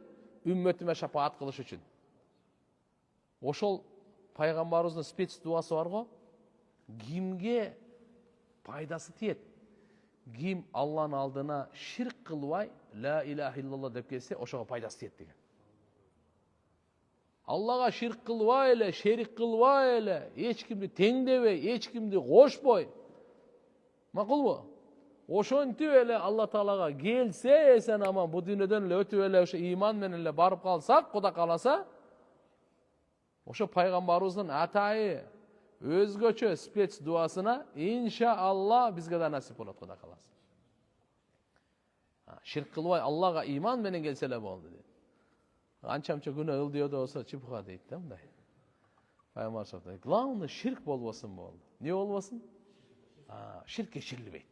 Ümmetime şefaat kılış için. Oşol Peygamberimizin spets duası var go. Kimge paydası tiyet. Kim Allah'ın aldığına şirk kılvay, la ilahe illallah dep gelse oşoga paydası tiyet деген. Allah'a şirk kılvay ele, şerik kılvay ele, hiç kimdi tengdebey, hiç kimdi koşboy. Makul mu? Oşontip ele Allah Taalaga gelse esen aman bu dünyeden ele ötüp ele oşo iman menen ele barıp kalsak, Kuda kalasa, oşo Peygamberimizin atayı özgöçö spets duasına inşallah bizge de nasip bolat Kuda kalasa. Şirk kılbay Allah'a iman menen gelsele boldu dedi. Ançamça günah ıl da olsa çıpığa deydi de mınday. Peygamber sallallahu glawny şirk bolbasın boldu. Ne bolbasın? Şirk geçirilbeydi.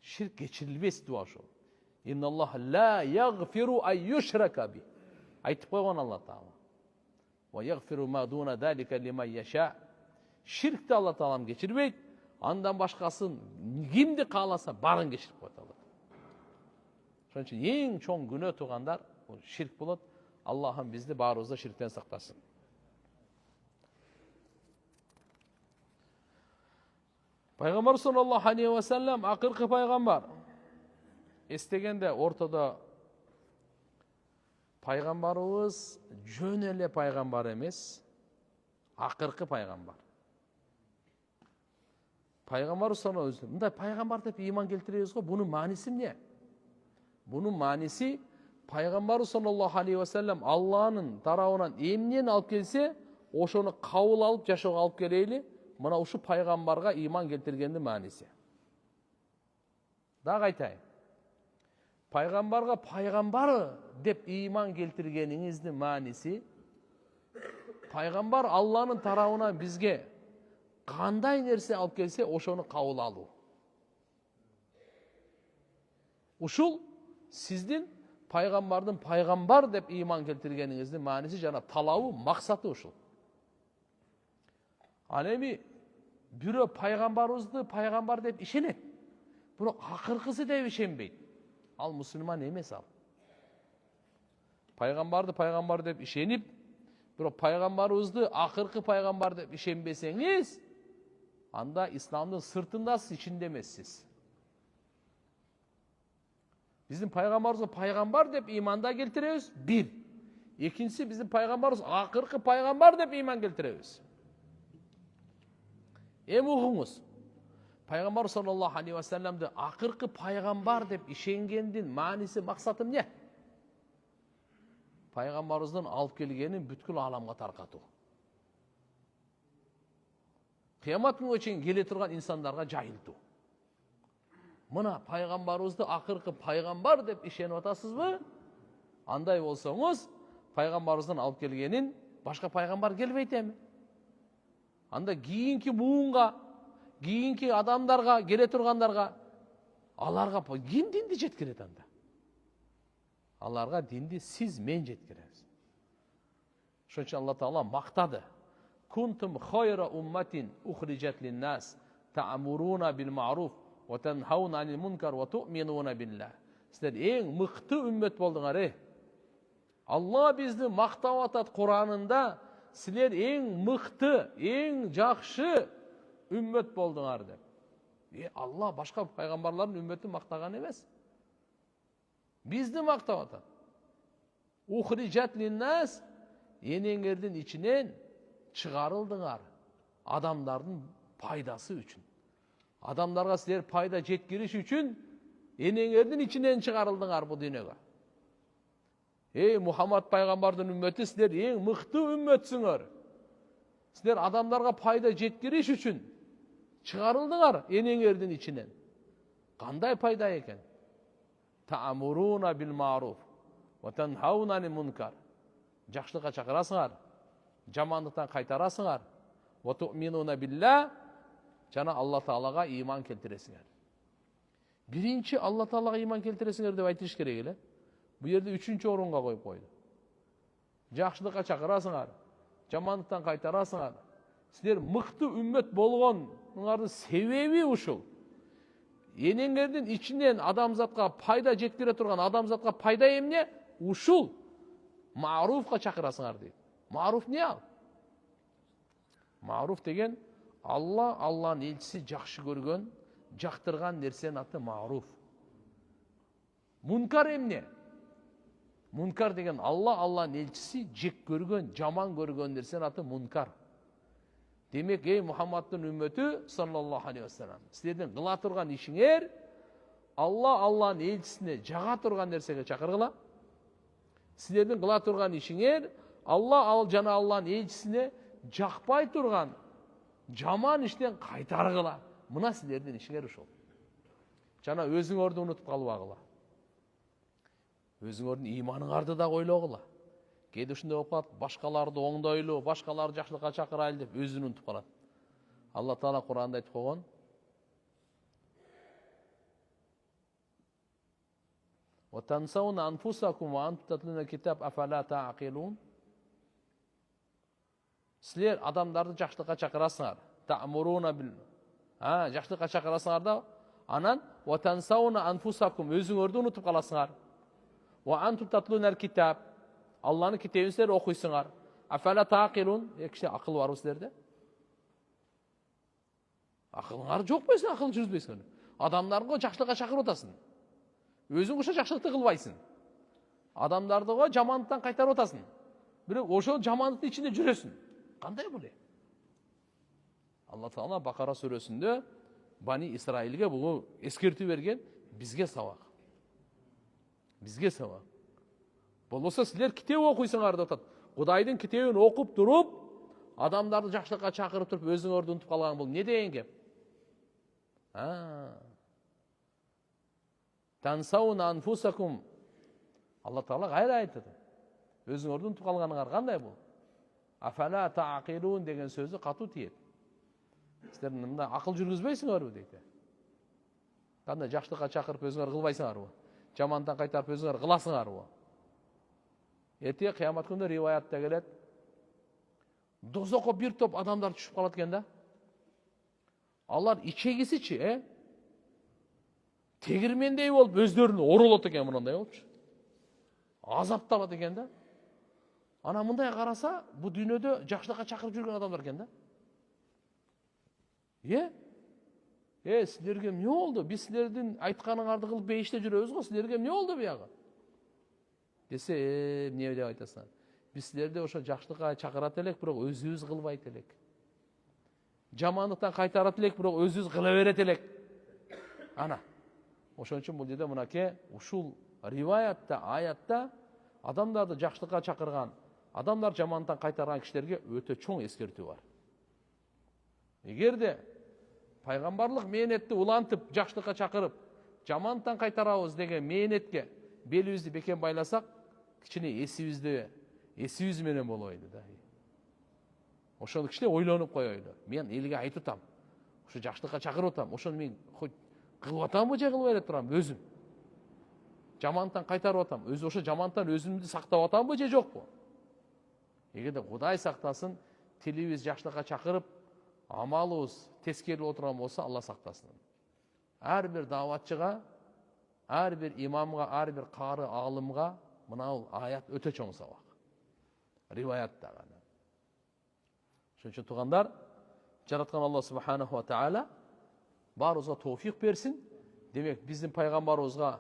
Şirk geçirilbes dua şu. İnnallah la yaghfiru ay yushraka bi. Aytıp koygan Allah Taala. Ve yaghfiru ma duna zalika limen yasha. Şirk de Allah Taala geçirbeydi. Andan başkasın kimdi kalasa barın geçirip koydu Allah. Şoň üçin eň çoň günah tugandar şirk bolat. Allah'ım bizni barımızda şirkten saklasın. Peygamber sallallahu aleyhi ve sellem akırkı peygamber. Estegende ortada peygamberimiz jön ele peygamber emes, akırkı peygamber. Peygamber sallallahu aleyhi ve sellem, mınday peygamber dep iman keltirебиз go, bunun manisi ne? Bunun manisi Peygamber sallallahu aleyhi ve sellem Allah'ın tarafından emnen alıp gelse, oşonu kabul alıp yaşoga alıp keleyli. Mına uşu peygamberga iman keltirgendi manisi. Daha aytayın. Peygamberga peygamber dep iman keltirgeniňizdin manisi, peygamber Allah'ın tarafından bizge kanday nerse alıp gelse, oşonu kabul aluu. Uşul sizdin peygamberden peygamber dep iman keltirgeniňizdin manisi jana talabu, maksatı uşul. Alemi biri peygamberimizdi peygamber dep işenet. Bunu akırkısı dep işenbeydi. Al Müslüman emes al. Peygamberdi peygamber dep işenip, biri peygamberimizdi akırkı peygamber dep işenbeseňiz, anda İslam'ın sırtındasız, içinde emessiz. Bizim peygamberimiz peygamber dep imanda keltirебиз. Bir. İkincisi bizim peygamberimiz akırkı peygamber dep iman keltirебиз. Oğunuz. Peygamber sallallahu aleyhi ve sellem'de akırkı peygamber dep işengendin manisi maksatı ne? Peygamberimizden alıp kelgenin bütkül alamga tarkatуу. Kıyamat günü için kele turgan insanlarga jayıltуу. Mına peygamberimizde akırkı peygamber dep işenip atasızbı? Anday bolsoňuz, peygamberimizden alıp kelgenin başka peygamber gelbeyt emi. Anda kийинки буунга, kийинки adamlarga, gele turganlarga, alarga kim dindi жеткирет anda? Alarga dindi siz men жеткиребиz. Şoň üçin Allah Taala maktadı. Kuntum khayra ummatin ukhrijat lin-nas ta'muruna bil ma'ruf ve tenhauna anil munkar ve tu'minuna billah. Sizler eň mykty ümmet bolduňar. Allah bizni maktap atat Kur'an'ında. Sizler eň mykty, eň jakşı ümmet bolduňar dep. Allah başka peygamberlerin ümmetini maktagan emes. Bizni maktap atat. Ukhrijat lin-nas, eneňerden içinden çıgarıldıňar. Adamların paydası üçün. Adamlarga sizler payda jetkiriş üçün eneňerden içinden çıgarıldıňar bu dünýäge. Ey Muhammed peygamberden ümmeti, sizler eň mykty ümmetsиңер. Sizler adamlarga payda jetkiriş üçün çıgarıldıňar eneňerden içinden. Kanday payda eken? Ta'muruna bil ma'ruf ve tenhauna anil munkar. Jakşylyga çakırasıňar, jamanlyktan kaytarasıňar. Ve tu'minuna billah, jana Allah Taalaga iman keltiresiňer. Birinci Allah Taalaga iman keltiresiňer dep aytış kerek ele. Bu yerde üçüncü orunga koyup koydu. жакшылыкка чакырасыңар, жамандыктан кайтарасыңар. Силер мыкты үммөт болгонуңардын себеби ушул. Энеңердин ичинен адамзатка пайда жеткире турган, адамзатка пайда эмне? Ушул. Маруфка чакырасыңар дейт. Маруф не ал? Маруф деген Алланын элчиси жакшы көргөн, жактырган нерсенин аты маруф. Мункар эмне? Мункар деген Алланын элчиси жек көргөн, жаман көргөн нерсенин аты мункар. Демек, ey Muhammad'ın ümmeti sallallahu aleyhi ve sellem. Силердин кыла турган ишиңер Алланын элчисине жага турган нерсеге чакыргыла. Силердин кыла турган ишиңер жана Алланын элчисине жакпай турган жаман иштен кайтаргыла. Мына силердин ишиңер ушул. Жана өзүңөрдү унутуп калбагыла. Өзүңөрдүн ыйманыңарды да ойлогула. Кээде ушундай болуп калат, башкаларды оңдойлу, башкаларды жакшылыкка чакырайлы деп өзүн унутуп калат. Алла Таала Кур'анда айтып койгон: "Ва тансауна анфусакум ва антум татлуна китаб афала таъқилун." Силер адамдарды жакшылыкка чакырасыңар. Та'муруна бил. Жакшылыкка чакырасыңар да, анан ва тансауна анфусакум өзүңөрдү унутуп каласыңар. Ва антум татлуна китаб. Алланын китебин силер окуйсуңар. Афала таъқилун. Киши акыл барбы силерде? Акылыңар жокпу, сен акыл жүргүзбөйсүң. Адамдарды жакшылыкка чакырып атасың. Өзүң ошо жакшылыкты кылбайсың. Адамдарды жамандыктан кайтарып атасың. Бирок ошо жамандыктын ичинде жүрөсүң. Кандай бул? Алла Таала Бакара сүрөсүндө Бани Исраилге бул эскертүү берген, бизге сабак. Бизге сабак. Болбосо силер китеп окуйсуңар деп атат. Кудайдын китебин окуп туруп, адамдарды жакшылыкка чакырып туруп, өзүңөрдү унутуп калган бул не деген кеп? Тансауна анфусакум. Алла Таала кайра айтты. Өзүңөрдү унутуп калганыңар кандай бул? Афала таъқилун деген сөзү катуу тиет. Силер мында акыл жүргүзбөйсүңөрбү дейт. Кандай жакшылыкка чакырып өзүңөр кылбайсыңарбы? Жамандыктан кайтарып өзүңөр кыласыңарбы? Эртең кыямат күнүндө риваятта келет. Дозокко бир топ адамдар түшүп калат экен да. Алар ичегисичи, тегирмендей болуп өздөрүн оролот экен, мындай болупчу. Азапталат экен да. Ана мындай караса, бу дүйнөдө жакшылыкка чакырып жүргөн адамдар экен да. Силерге эмне болду? Биз силердин айтканыңарды кылып бейиште жүрөбүз го, силерге эмне болду буягы? Десе, эмне деп айтасың? Биз силерди ошо жакшылыкка чакырат элек, бирок өзүбүз кылбайт элек. Жамандыктан кайтарат элек, бирок өзүбүз кыла берет элек. Ана. Ошон үчүн бул жерде мынакей ушул риваятта, аятта адамдарды жакшылыкка чакырган, адамдар жамандыктан кайтарган кишилерге өтө чоң эскертүү бар. Эгерде пайгамбарлык мээнетти улантып, жакшылыкка чакырып, жамандыктан кайтарабыз деген мээнетке белибизди бекем байласак, кичине эсибиз менен болойлу да. Ошону кичине ойлонуп коелу. Мен элге айтып атам. Ошо жакшылыкка чакырып атам. Ошону мен кылып атамбы же кылбай эле турам өзүм. Жамандыктан кайтарып атам. Ошо жамандыктан өзүмдү сактап атамбы же жокпу? Эгерде Кудай сактасын, тилибиз жакшылыкка чакырып, амалыбыз тескерип отурган болсо, Алла сактасын. Ар бир даватчыга, ар бир имамга, ар бир кары алымга мына аят өтө чоң сабак. Риваятта гана. Ошон үчүн туугандар, жараткан Алла субханаху ва таала баарыбызга товфик берсин. Демек, биздин пайгамбарыбызга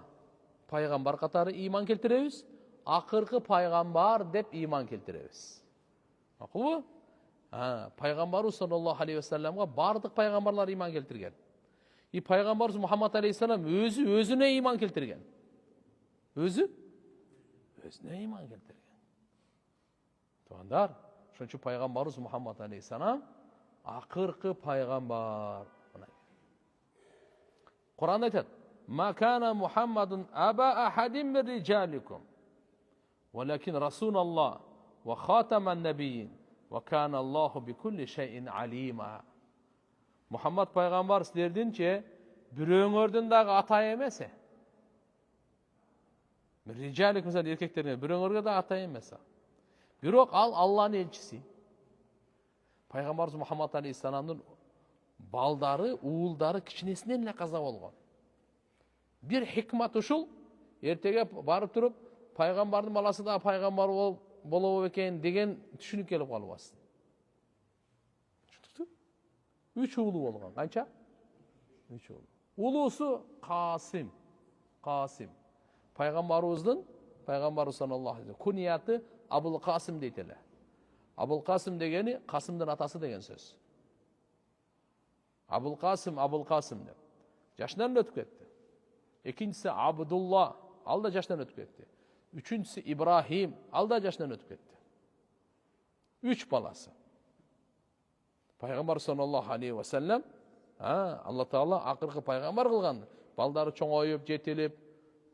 пайгамбар катары ыйман келтиребиз, акыркы пайгамбар деп ыйман келтиребиз. Макулбу? Пайгамбарыбыз саллаллаху алейхи ва салламга бардык пайгамбарлар ыйман келтирген. И пайгамбарыбыз Мухаммад алейхиссалам өзүнө ыйман келтирген. Өзүнө ыйман келтирген. Туугандар, ошон үчүн пайгамбарыбыз Мухаммад алейхиссалам акыркы пайгамбар. Кур'анда айтат: "Ма кана Мухаммадун аба ахадин мин риджаликум, валакин расулаллах ва хатаман набийин, ва кана Аллаху бикулли шайин алима." Мухаммад пайгамбар силердинче бирөөңөрдүн дагы ата эмес. Риджалик мисалы эркектерге бирөөңөргө да ата эмес. Бирок ал Алланын элчиси. Пайгамбарыбыз Мухаммад алейхиссаламдын балдары, уулдары кичинесинен эле каза болгон. Бир хикмат ушул, эртеге барып туруп, пайгамбардын баласы да пайгамбар болобу экен деген түшүнүк келип калып атат. 3 уулу болгон. Канча? 3 уулу. Улуусу Касим. Пайгамбарыбыз саллаллаху алейхи кунияты Абул Касим дейт эле. Абул Касим дегени Касымдын атасы деген сөз. Абул Касим деп. Жашынан өтүп кетти. Экинчиси Абдулла, ал да жашынан өтүп кетти. Үчүнчүсү Ибрахим, ал да жашынан өтүп кетти. 3 баласы. Пайгамбар саллаллаху алейхи ва саллям, Алла Таала акыркы пайгамбар кылган. Балдары чоңоюп, жетилип,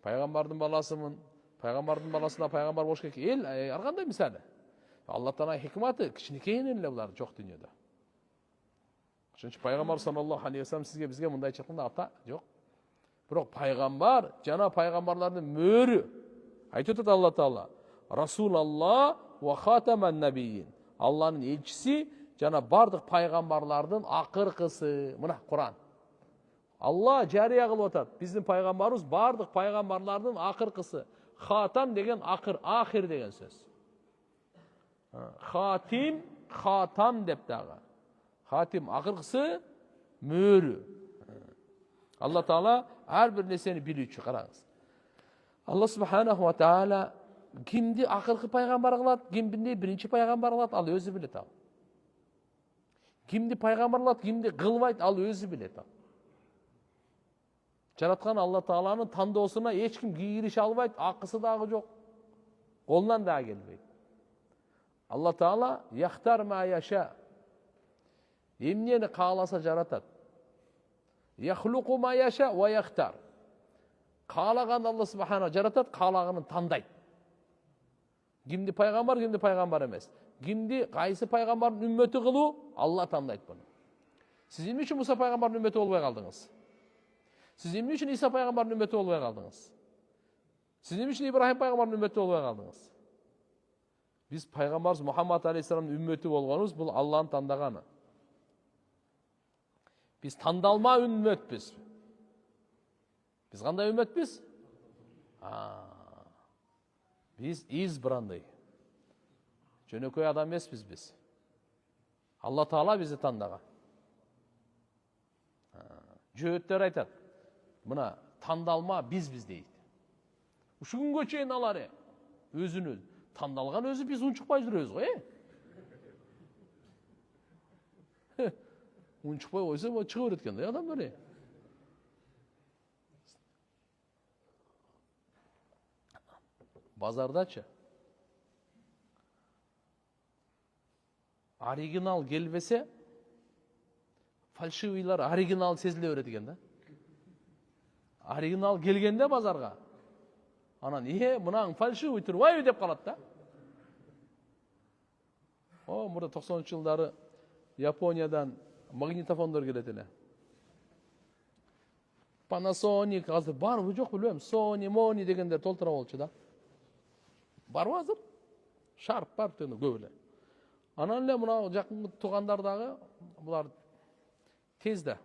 пайгамбардын баласымын, пайгамбардын баласы да пайгамбар болуш керек. Эл ар кандай мисалы. Алла Таала хикматы кичинекейинен эле булар жок дүйнөдө. Ошончо пайгамбар саллаллаху алейхи ва саллям сизге бизге мындай чыкканда ата жок. Бирок пайгамбар жана пайгамбарлардын мөрү. Айтып атат Алла Таала: Расулалла ва хатаман набийин. Алланын элчиси жана бардык пайгамбарлардын акыркысы. Мына Куран. Алла жарыя кылып атат. Биздин пайгамбарыбыз бардык пайгамбарлардын акыркысы. Хатам деген ахир деген сөз. Хатам деп дагы. Хатим акыркысы, мөрү. Алла Таала ар бир нерсени билүүчү, караңыз. Алла субханаху ва таала кимди акыркы пайгамбар кылат, кимди биринчи пайгамбар кылат, ал өзү билет ал. Кимди пайгамбар кылат, кимди кылбайт, ал өзү билет ал. Жараткан Алла Тааланын тандоосуна эч ким кирише албайт, акысы дагы жок. Колунан дагы келбейт. Алла Таала яхтар ма яша. Эмнени кааласа жаратат. Яхлуку ма яша ва яхтар. Каалаган Алла субхана жаратат, каалаганын тандайт. Кимди пайгамбар, кимди пайгамбар эмес. Кимди кайсы пайгамбардын үммөтү кылуу, Алла тандайт буну. Сиз эмне үчүн Муса пайгамбардын үммөтү болбой калдыңыз? Сиз эмне үчүн Иса пайгамбардын үммөтү болбой калдыңыз? Сиз эмне үчүн Ибрахим пайгамбардын үммөтү болбой калдыңыз? Биз пайгамбарыбыз Мухаммад алейхиссаламдын үммөтү болгонубуз бул Алланын тандаганы. Биз тандалма үммөтпүз. Биз кандай үммөтпүз? Биз избранный. Жөнөкөй адам эмеспиз биз. Алла Таала бизди тандаган. Жөөттөр айтат. Мына тандалма биз дейт. Ушул күнгө чейин алар өзүнүн тандалган өзү биз унчукпай жүрөбүз го, Унчукпай койсо чыга берет экен да адамдар. Базардачы оригинал келбесе, фальшивыйлар оригинал сезиле берет экен да. Оригинал келгенде базарга, анан мынаң фальшивый турбайбы деп калат да. Мурда 90-жылдары Япониядан магнитофондор келет эле. Panasonic азыр барбы жок билбейм. Sony, Moni дегендер толтура болчу да. Барбы азыр? Sharp бар тыны көп эле. Анан эле мына жакын туугандар дагы булар тез да.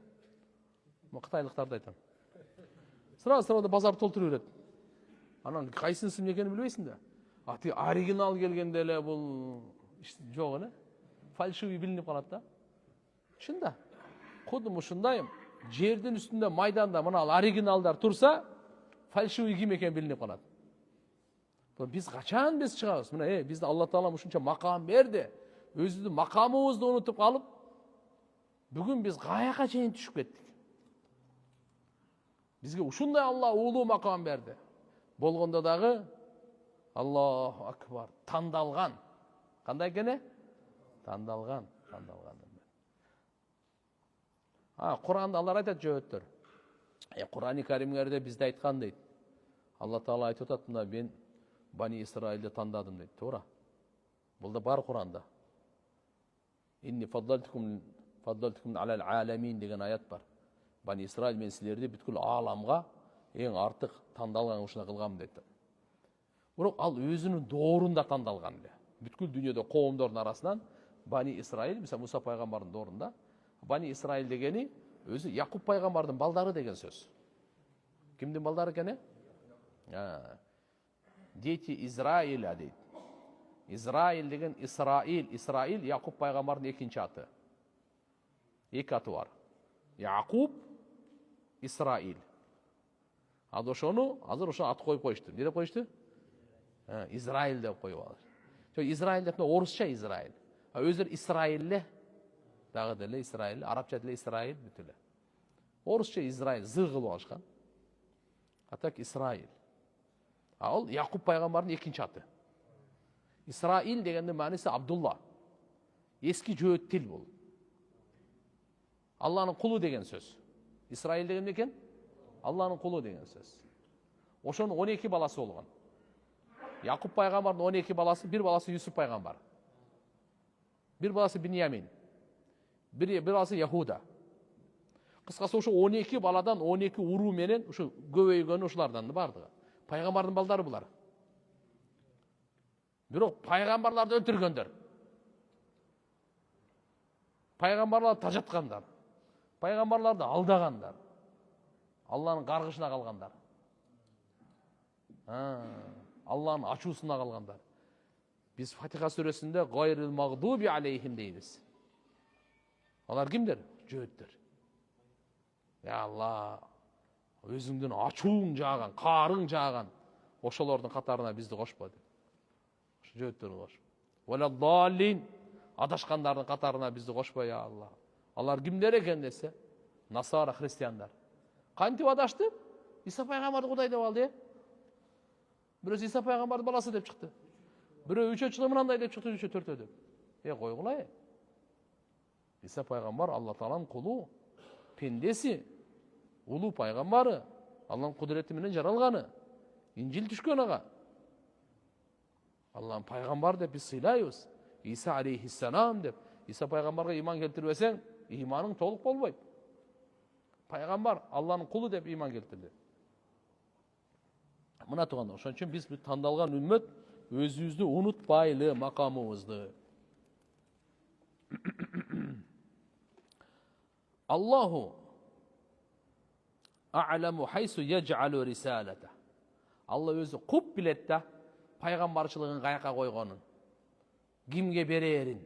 Кытайлыктарды айтам. Сразу да базар толтура берет. Анан кайсынысы эмне экенин билбейсиң да. Ати оригинал келгенде эле бул жок эле. Фальшивый билинип калат да. Чында. Кудум ушундай жердин үстүндө майданда мына оригиналдар турса, фальшивый ким экен билинип калат. Биз качан биз чыгабыз? Мына бизде Алла Таала ушунча макам берди. Өзүбүздүн макамыбызды унутуп калып, бүгүн биз каяка чейин түшүп кеттик. Бизге ушундай Алла улуу макам берди. Болгондо дагы Аллаху акбар, тандалган. Кандай экени? Тандалган. Куранда алар айтат жөөттөр. Курани Каримдерде бизде айткан дейт. Алла Таала айтып атат, мына мен Бани Исраилди тандадым дейт, туура. Бул да бар Куранда. Инни фаддалтукум алал аламин деген аят бар. Бани Исраил мен силерди бүткүл ааламга эң артык тандалган ушуна кылгам дейт. Бирок ал өзүнүн доорунда тандалган эле. бүткүл дүйнөдө коомдордун арасынан Бани Исраил, мисалы Муса пайгамбардын орунда, Бани Исраил дегени өзү Якуб пайгамбардын балдары деген сөз. Кимдин балдары экен? Дети Израиля дейт. Израиль деген Исраил Якуб пайгамбардын экинчи аты. Эки аты бар. Якуб, Исраил. Ал ошону азыр ошо ат коюп коюшту. Эмне деп коюшту? Израиль деп коюп алышты. Израиль деп орусча Израиль. Өздөрү Исраилле, дагы деле Исраиль, арабча деле Исраиль бүт эле. Орусча Израиль зы кылып алышкан. Атак Исраиль. Ал Якуб пайгамбардын экинчи аты. Исраиль дегендин мааниси Абдулла. Эски жөөт тил бул. Алланын кулу деген сөз. Исраиль деген эмне экен? Алланын кулу деген сөз. Ошонун 12 баласы болгон. Якуб пайгамбардын 12 баласы, бир баласы Юсуп пайгамбар. Бир баласы Биньямин. Бир баласы Яхуда. Кыскасы ошо 12 баладан 12 уруу менен ушу көбөйгөнү ушулардан бардыгы. Пайгамбардын балдары булар. Бирок пайгамбарларды өлтүргөндөр. Пайгамбарларды тажаткандар. Пайгамбарларды алдагандар. Алланын каргышына калгандар. Алланын ачуусуна калгандар. Биз Фатиха сүрөсүндө гайрил магдуби алейхим дейбиз. Алар кимдер? Жөөттөр. Я Алла, өзүңдүн ачууң жааган, каарың жааган ошолордун катарына бизди кошпо деп. Ошо жөөттөргө кош. Валаддаллин, адашкандардын катарына бизди кошпо я Алла. Алар кимдер экен десе? Насара, христиандар. Кантип адашты? Иса пайгамбарды Кудай деп алды. Бирөөсү Иса пайгамбардын баласы деп чыкты. Бирөө үчөөчү мынандай деп чыкты, үчөө төртөө деп. Койгула. Иса пайгамбар Алла Тааланын кулу, пендеси, улуу пайгамбары, Алланын кудурети менен жаралганы. Инжил түшкөн ага. Алланын пайгамбар деп биз сыйлайбыз. Иса алейхиссалам деп. Иса пайгамбарга иман келтирбесең, иманың толук болбойт. Пайгамбар Алланын кулу деп иман келтирди. Мына туганда, ошон үчүн биз тандалган үммөт өзүбүздү унутпайлы макамыбызды. Аллаху а'ламу хайсу яджалу рисалата. Алла өзү куп билет да пайгамбарчылыгын каяка койгонун, кимге берерин.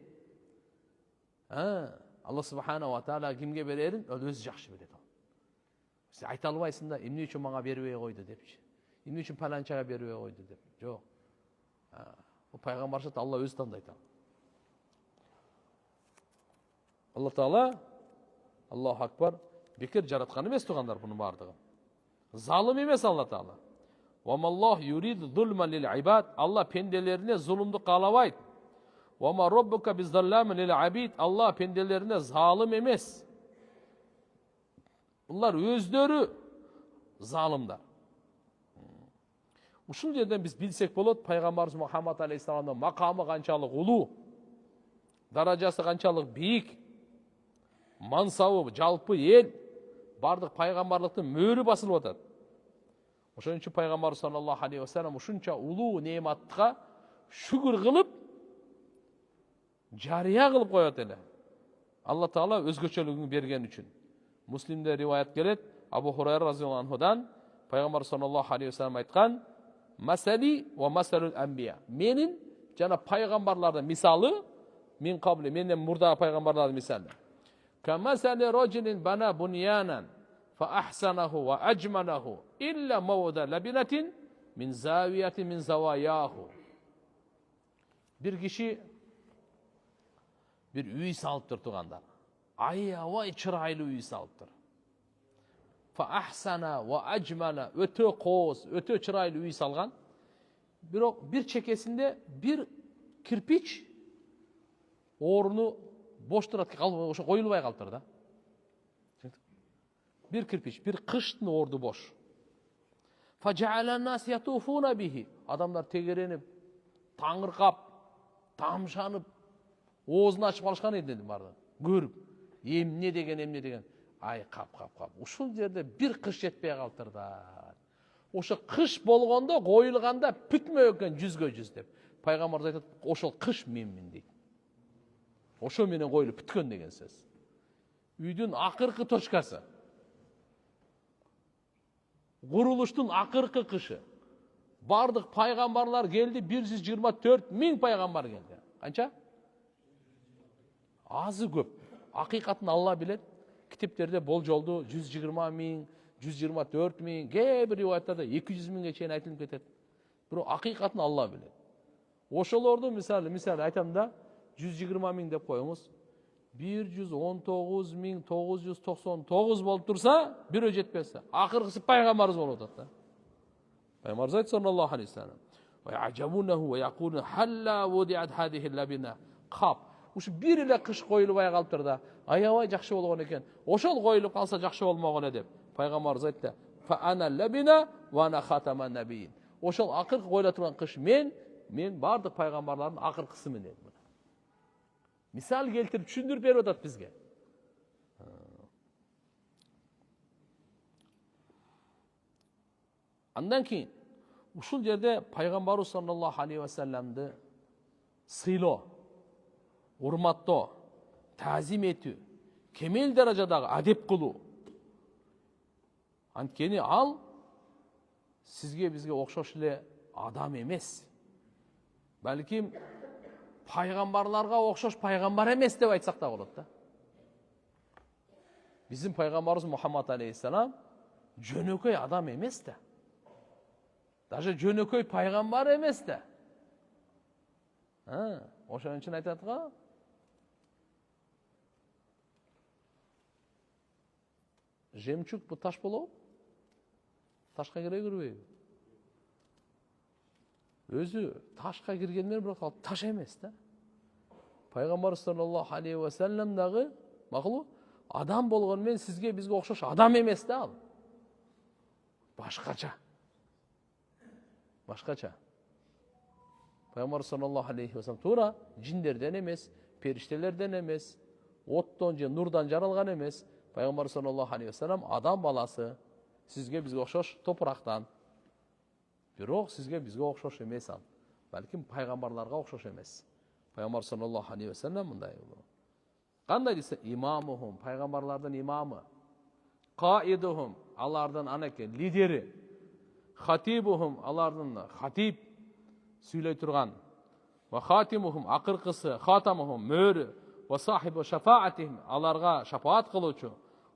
Алла субхана ва таала кимге берерин ол өзү жакшы билет. Сен айта албайсың да, эмне үчүн мага бербей койду депчи. Эмне үчүн паланчага бербей койду деп. Жок. Бул пайгамбарчылыкты Алла өзү тандайт. Алла Таала, Аллаху акбар, бекер жараткан эмес тугандар мунун бардыгы. Залым эмес Алла Таала. Вамаллах юриду зулман лил ибад. Алла пенделерине зулумду каалабайт. Вама роббука биздалламин лил абид. Алла пенделерине залым эмес. Булар өздөрү залымдар. Ушул жерден биз билсек болот, пайгамбарыбыз Мухаммад алейхиссаламдын макамы канчалык улуу, даражасы канчалык бийик, мансабы жалпы эл, бардык пайгамбарлыктын мөөрү басылып атат. Ошон үчүн пайгамбар саллаллаху алейхи вассалам ушунча улуу неаматка шүгүр кылып, жарыя кылып коет эле. Алла Таала өзгөчөлүгүн берген үчүн. Муслимде риваят келет, Абу Хурайра разияллаху анхудан пайгамбар саллаллаху алейхи вассалам айткан: "Масали ва масалул анбия." Менин жана пайгамбарлардын мисалы, мен кабли менден мурда пайгамбарлардын мисалы. Камасали раджулин бана буньянан фа ахсанаху ва аджмалаху илля мавда лабинатин мин завиятин мин заваяху. Bir kişi bir үй салыптыр тугандар. Аябай чырайлуу үй салыптыр. Фа ахсана ва аджмала, өтө кооз, өтө чырайлуу үй салган. Бирок бир чекесинде бир кирпич орну бош турат, ошо коюлбай калыптыр да. Бир кирпич, бир кыштын орду бош. Фа жаалан нас ятуфуна бихи. Адамдар тегеренип, таңыркап, тамшанып, оозун ачып алышкан эди барды. Көрүп, эмне деген. Ай, кап. Ушул жерде бир кыш жетпей калыптыр да. Ошо кыш болгондо, коюлганда бүтмөй экен 100-ге 100 деп. Пайғамбарымыз айтады, ошол кыш менмин дейт. Ошо менен коюлуп бүткөн деген сөз. Үйдүн акыркы точкасы. Курулуштун акыркы кышы. Бардык пайгамбарлар келди, 124.000 пайгамбар келди. Канча? Азы көп. Акыйкатын Алла билет. Китептерде болжолду 120.000, 124.000, кээ бир риваяттарда 200.000ге чейин айтылып кетет. Бирок акыйкатын Алла билет. Ошолорду мисалы айтам да 120.000 деп коюңуз. 119.999 болуп турса, бирөө жетпесе, акыркысы пайгамбарыбыз болуп атат да. Пайгамбарыбыз айтты саллаллаху алейхи вассалам: "Ва я'жабунаху ва яқулун халла вуди'ат хадихи лабина." Кап. Ушу бир эле кыш коюлбай калыптыр да, аябай жакшы болгон экен. Ошол коюлуп калса жакшы болмогон деп. Пайгамбарыбыз айтты: "Фа ана лабина ва ана хатаман набиин." Ошол акыркы коюла турган кыш мен бардык пайгамбарлардын акыркысымын деп. Мисал келтирип түшүндүрүп берип атат бизге. Андан кийин ушул жерде пайгамбарыбыз саллаллаху алейхи вассаламды сыйлоо, урматтоо, таазим этүү, кемел даражадагы адеп кылуу. Анткени ал сизге бизге окшош эле адам эмес. Балким пайгамбарларга окшош пайгамбар эмес деп айтсак да болот да. Биздин пайгамбарыбыз Мухаммад алейхиссалам жөнөкөй адам эмес да. Даже жөнөкөй пайгамбар эмес да. Ошон үчүн айтат го. Жемчуг бу таш болобу? Ташка кире көрбөйбү? Өзү ташка киргендер бирок ал таш эмес да. Пайгамбар саллаллаху алейхи вассалам дагы макулу адам болгон мен сизге бизге окшош адам эмес да ал. Башкача. Пайгамбар саллаллаху алейхи вассалам туура жиндерден эмес, периштелерден эмес, оттон же нурдан жаралган эмес. Пайгамбар саллаллаху алейхи вассалам адам баласы, сизге бизге окшош топурактан. Бирок сизге бизге окшош эмес ал. Балким пайгамбарларга окшош эмес. Пайгамбар саллаллаху алейхи вассалам мындай болду. Кандай десе, имамухум, пайгамбарлардын имамы. Каидухум, алардын анеке лидери. Хатибухум, алардын хатиб, сүйлөй турган. Ва хатимухум, акыркысы, хатамухум, мөрү. Ва сахибу шафаатихим, аларга шафаат кылуучу.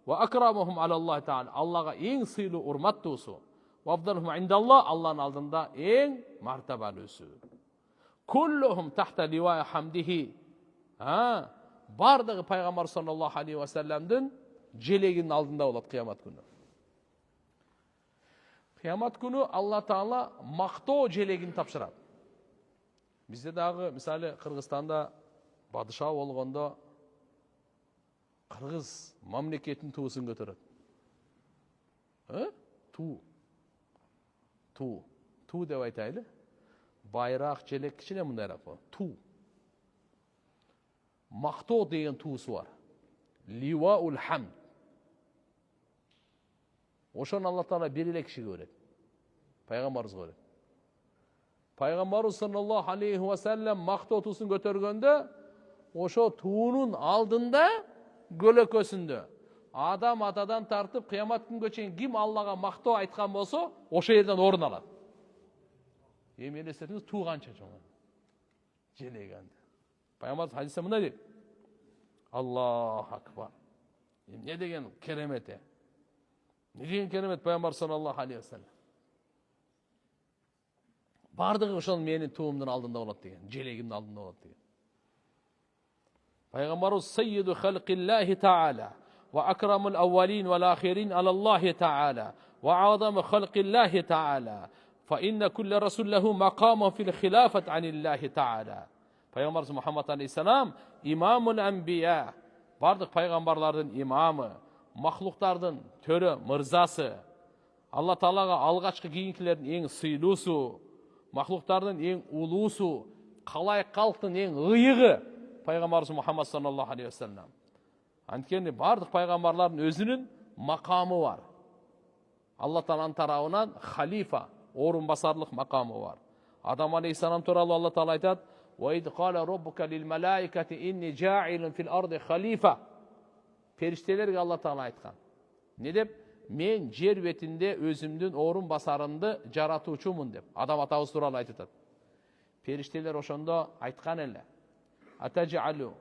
Ва акрамухум алаллахи таала, Аллага эң сыйлуу урматтуусу. Ва афдалухум индаллах, Алланын алдында эң мартабалуусу. Куллухум тахта ливая хамдихи. Бардыгы пайгамбар саллаллаху алейхи вассаламдын желегинин алдында болот кыямат күнү. Кыямат күнү Алла Таала мактоо желегин тапшырат. Бизде дагы мисалы Кыргызстанда падыша болгондо кыргыз мамлекетинин туусун көтөрөт. Туу деп айтайлы. Байрақ, желек кичине мындайраак болот. Туу. Мактоо деген туусу бар. Ливаул хамд. Ошон Алла Таала бир эле кишиге берет. Пайгамбарыбызга берет. Пайгамбарыбыз саллаллаху алейхи вассалам мактоо туусун көтөргөндө, ошо туунун алдында көлөкөсүндө адам атадан тартып кыямат күнгө чейин ким Аллага мактоо айткан болсо, ошо жерден орун алат. Эми элестетиңиз, туу канча чоң. Желегенди. Пайгамбар хадисте мындай дейт: Аллаху акбар. Эмне деген керемет. Не деген керемет пайгамбар саллаллаху алейхи вассалам. Бардыгы ошол менин туумдун алдында болот деген, желегимдин алдында болот деген. Пайгамбарыбыз саййиду халқиллахи таала ва акрамул аввалин вал ахирин алаллахи таала ва азаму халқиллахи таала. فإن كل رسول له مقام في الخلافة عن الله تعالى. Пайгамбарыбыз Мухаммад алейхиссалам имамул анбия, бардык пайгамбарлардын имамы, махлуктардын төрө, мырзасы. Алла Таалага алгачкы кийинкилердин эң сыйлуусу, махлуктардын эң улуусу, калай калктын эң ыйыгы пайгамбарыбыз Мухаммад саллаллаху алейхи вассалам. Анткени бардык пайгамбарлардын өзүнүн макамы бар. Алла Тааланын тарабынан халифа, орун басарлык макамы бар. Адам алейхиссалам туралы Алла Таала айтат: "Ва ид қала раббука лил малаикати инни жаилун фил арди халифа." Періштелерге Алла Таала айткан. Не деп? Мен жер бетинде өзүмдүн орун басарымды жаратуучумун деп. Адам атабыз тууралуу айтат. Періштелер ошондо айткан эле: "Атажалу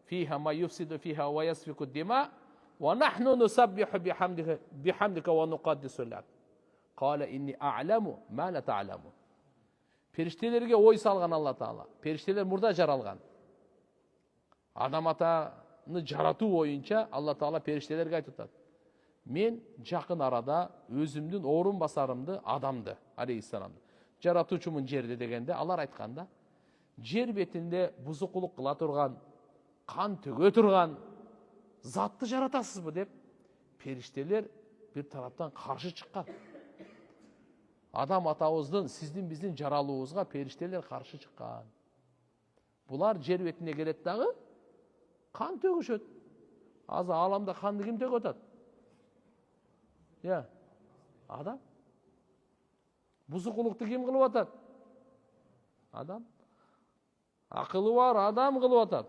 фиха ма юфсиду фиха ва ясфику дима ва нахну нусаббиху бихамдика ва нуқаддису лак. Қала инни а'ламу ма ла та'ламу." Періштелерге ой салган Алла Таала. Періштелер мурда жаралган. Адам атаны жаратуу боюнча Алла Таала періштелерге айтат: "Мен жакын арада өзүмдүн орун басарымды, Адамды алейхиссаламды жаратуучумун жерде" дегенде алар айтканда, жер бетинде бузукулук кыла турган, кан төгө турган затты жаратасызбы деп периштелер бир тараптан каршы чыккан. Адам атабыздын, сиздин биздин жаралуубузга периштелер каршы чыккан. Булар жер бетине келет дагы кан төгүшөт. Азыр ааламда канды ким төгүп атат? Адам. Бузукулукту ким кылып атат? Адам. Акылы бар адам кылып атат.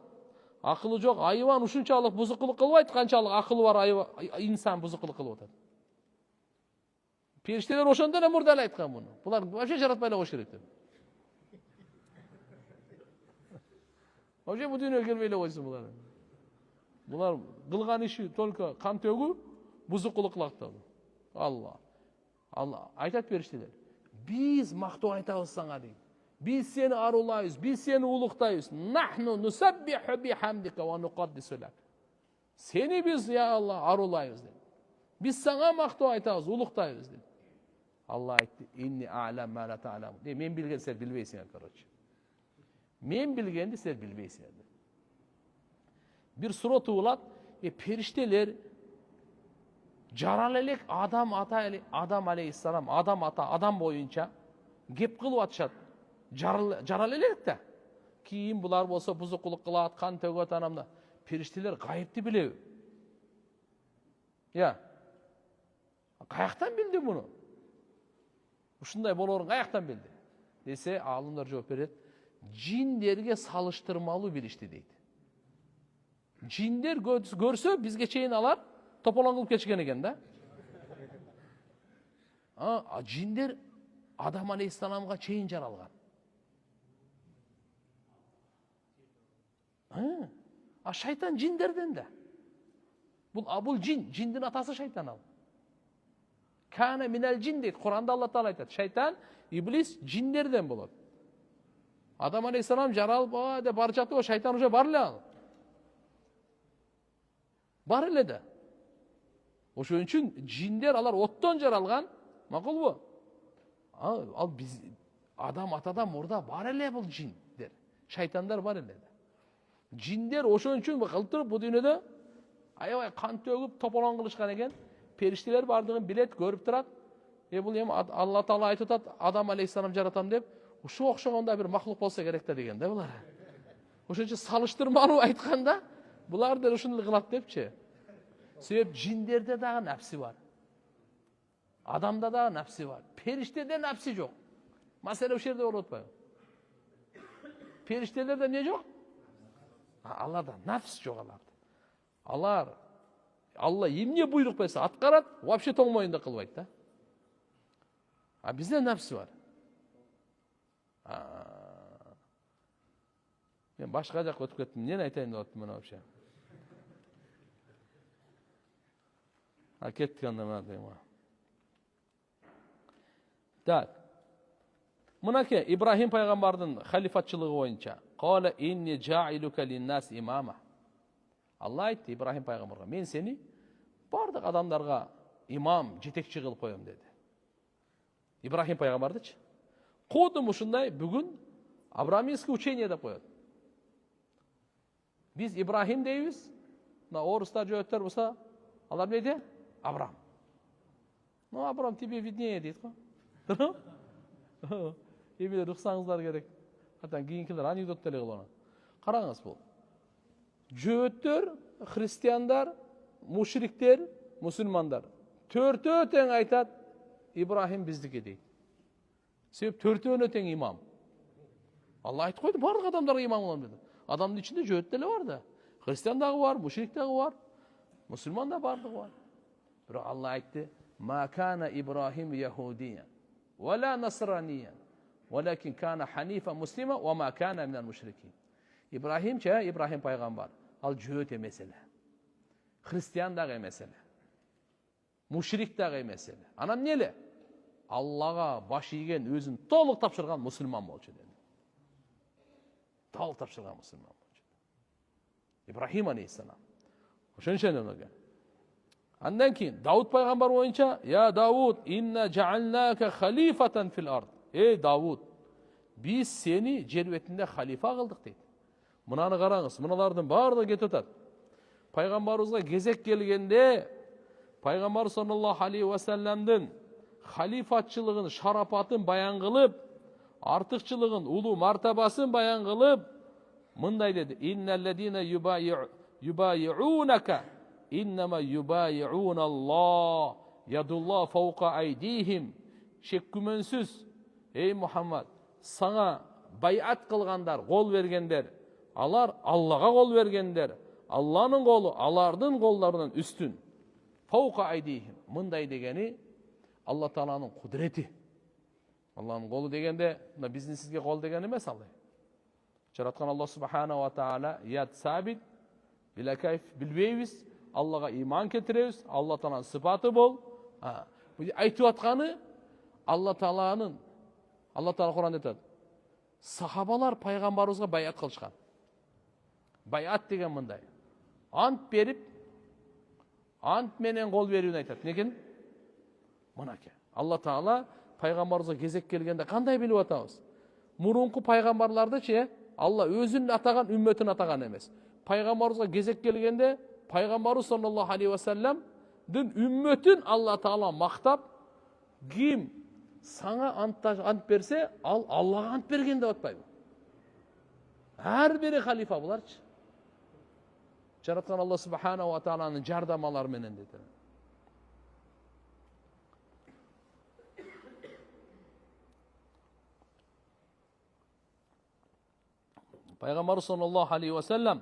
Акылы жок айван ушунчалык бузукулук кылбайт, канчалык акылы бар инсан бузукулук кылып атат. Периштелер ошондо эле мурда эле айткан муну. Булар вообще жаратпай эле коюш керек деп. Вообще бу дүйнөгө келбей эле койсун булар. Булар кылган иши только кан төгүү, бузукулук кылактоо. Алла айтат периштелер: "Биз мактоо айтабыз сага" дейт. "Биз сени арулайбыз, биз сени улуктайбыз. Нахну нусаббиху бихамдика ва нуқаддису лак." Сени биз, я Алла, арулайбыз дейт. Биз сага мактоо айтабыз, улуктайбыз дейт. Алла айтты: "Инни а'лам ма ла та'лам." Мен билген сен билбейсиңер, короче. Мен билгенди сен билбейсиңер. Бир суроо туулат, периштелер жарал элек Адам алейхиссалам, Адам ата, Адам боюнча кеп кылып атышат. Жарал элек да. Кийин булар болсо бузукулук кылат, кан төгөт анамда. Периштелер гайыпты билеби? Каяктан билди муну? Ушундай болоорун каяктан билди? Десе, алымдар жооп берет: "Жиндерге салыштырмалуу билишти" дейт. Жиндер көрсө бизге чейин алар тополоң кылып кетишкен экен да. Жиндер Адам алейхиссаламга чейин жаралган. Шайтан жиндерден да. Бул жиндин атасы шайтан ал. Кана минал жин дейт. Куранда Алла Таала айтат: "Шайтан, иблис жиндерден болот." Адам алейхиссалам жаралып деп бар жатты, шайтан уже бар эле ал. Бар эле да. Ошон үчүн жиндер алар оттон жаралган, макулбу? Ал биз Адам атадан мурда бар эле бул жиндер. Шайтандар бар эле. Жиндер ошон үчүн кылтырып бу дүйнөдө аябай кан төгүп тополоң кылышкан экен. Периштелер бардыгын билет, көрүп турат. Бул эми Алла Таала айтып атат: "Адам алейхиссалам жаратам" деп. Ушу окшогондой бир махлук болсо керек да деген да булар. Ошон үчүн салыштырмалуу айтканда булар да ушуну кылат депчи. Себеп жиндерде дагы напси бар. Адамда дагы напси бар. Периштеде напси жок. Маселе ошол жерде болуп атпайбы? Периштелерде эмне жок? Аларда нафс жок аларда. Алла эмне буйрук берсе аткарат, вообще тоң моюнда кылбайт да. Бизде нафс бар. Мен башка жакка өтүп кеттим. Эмнени айтайын деп аттым мына вообще. Кеттик анда мына дейм. Так. Мынаке Ибрахим пайгамбардын халифатчылыгы боюнча: "Кала инни жаилука лин-нас имама." Алла айтты Ибрахим пайгамбарга: "Мен сени бардык адамдарга имам, жетекчи кылып коем" деди. Ибрахим пайгамбардычы. Кодум ушундай бүгүн Абраминский учение деп коет. Биз Ибрахим дейбиз, мына орустар жөөттөр болсо, алар эмне дейт? Абрам. Абрам тебе виднее дейт го. Эмне рухсаңыздар керек. Атан кийинкилер анекдот деле кылып. Караңыз бул. Жөөттөр, христиандар, мушриктер, мусулмандар төртөө тең айтат: Ибрахим биздики дейт. Себеп төртөөнө тең имам. Алла айтып қойды, барлық адамдарға иман боламын деді. Адамның ішінде жөт деле бар да. Христиан дагы бар, мушрик дагы бар, мұсылман да барлығы бар. Бірақ Алла айтты: "Ма кана Ибрахим яхудиян, вала насраниян, валакин кана ханифа муслима, ва ма кана минал мушрикин." Ибрахим Ибрахим пайғамбар. Ал жөт емес эле. Христиан дагы емес эле. Мушрик дагы емес эле. Анан эмне? Аллага баш ийген, өзүн толук тапшырган мусулман болчу dedi. Толук тапшырган мусулман болчу. Ибрахим алейхиссалам. Ошончо эмне? Андан кийин Дауд пайгамбар боюнча: "Я Дауд, инна жаалнака халифатан фил ард." Эй Дауд, биз сени жер бетинде халифа кылдык дейт. Мынаны караңыз, мыналардын баардыгы кетип атат. Пайгамбарыбызга кезек келгенде пайгамбар саллаллаху алейхи ва салламдын халифатчылыгын, шарапатын баян кылып, артыкчылыгын, улуу мартабасын баян кылып, мындай деди: "Инналлазина юбайюнака иннама юбайюналлах, ядуллах фаука айдихим." Шек күмөнсүз, эй Мухаммад, саңа байат кылгандар, кол бергендер, алар Аллага кол бергендер, Алланын колу алардын коллорунан үстүн. Фаука айдихим. Мындай дегени Алла Тааланын кудрети. Алланын колу дегенде, биздин сизге кол деген эмес ал. Жараткан Алла субханаху ва таала яд сабит била кайф билбейбиз. Аллага иман келтиребиз. Алла Тааланын сыпаты бол. Бу айтып атканы Алла Таала Куранда айтат: "Сахабалар пайгамбарыбызга байат кылышкан." Байат деген мындай: ант берип, ант менен кол берүүнү айтат. Некен? Мынаке. Алла Таала пайгамбарыбызга кезек келгенде кандай билип атабыз? Мурунку пайгамбарларды Алла өзүн атаган, үммөтүн атаган эмес. Пайгамбарыбызга кезек келгенде пайгамбарыбыз саллаллаху алейхи ва салламдын үммөтүн Алла Таала мактап, ким саңа ант берсе, ал Аллага ант берген деп атпайбы? Ар бири халифа буларчы. Жараткан Алла субханаху ва тааланын жардамалары менен деди. Пайгамбар саллаллаху алейхи ва саллам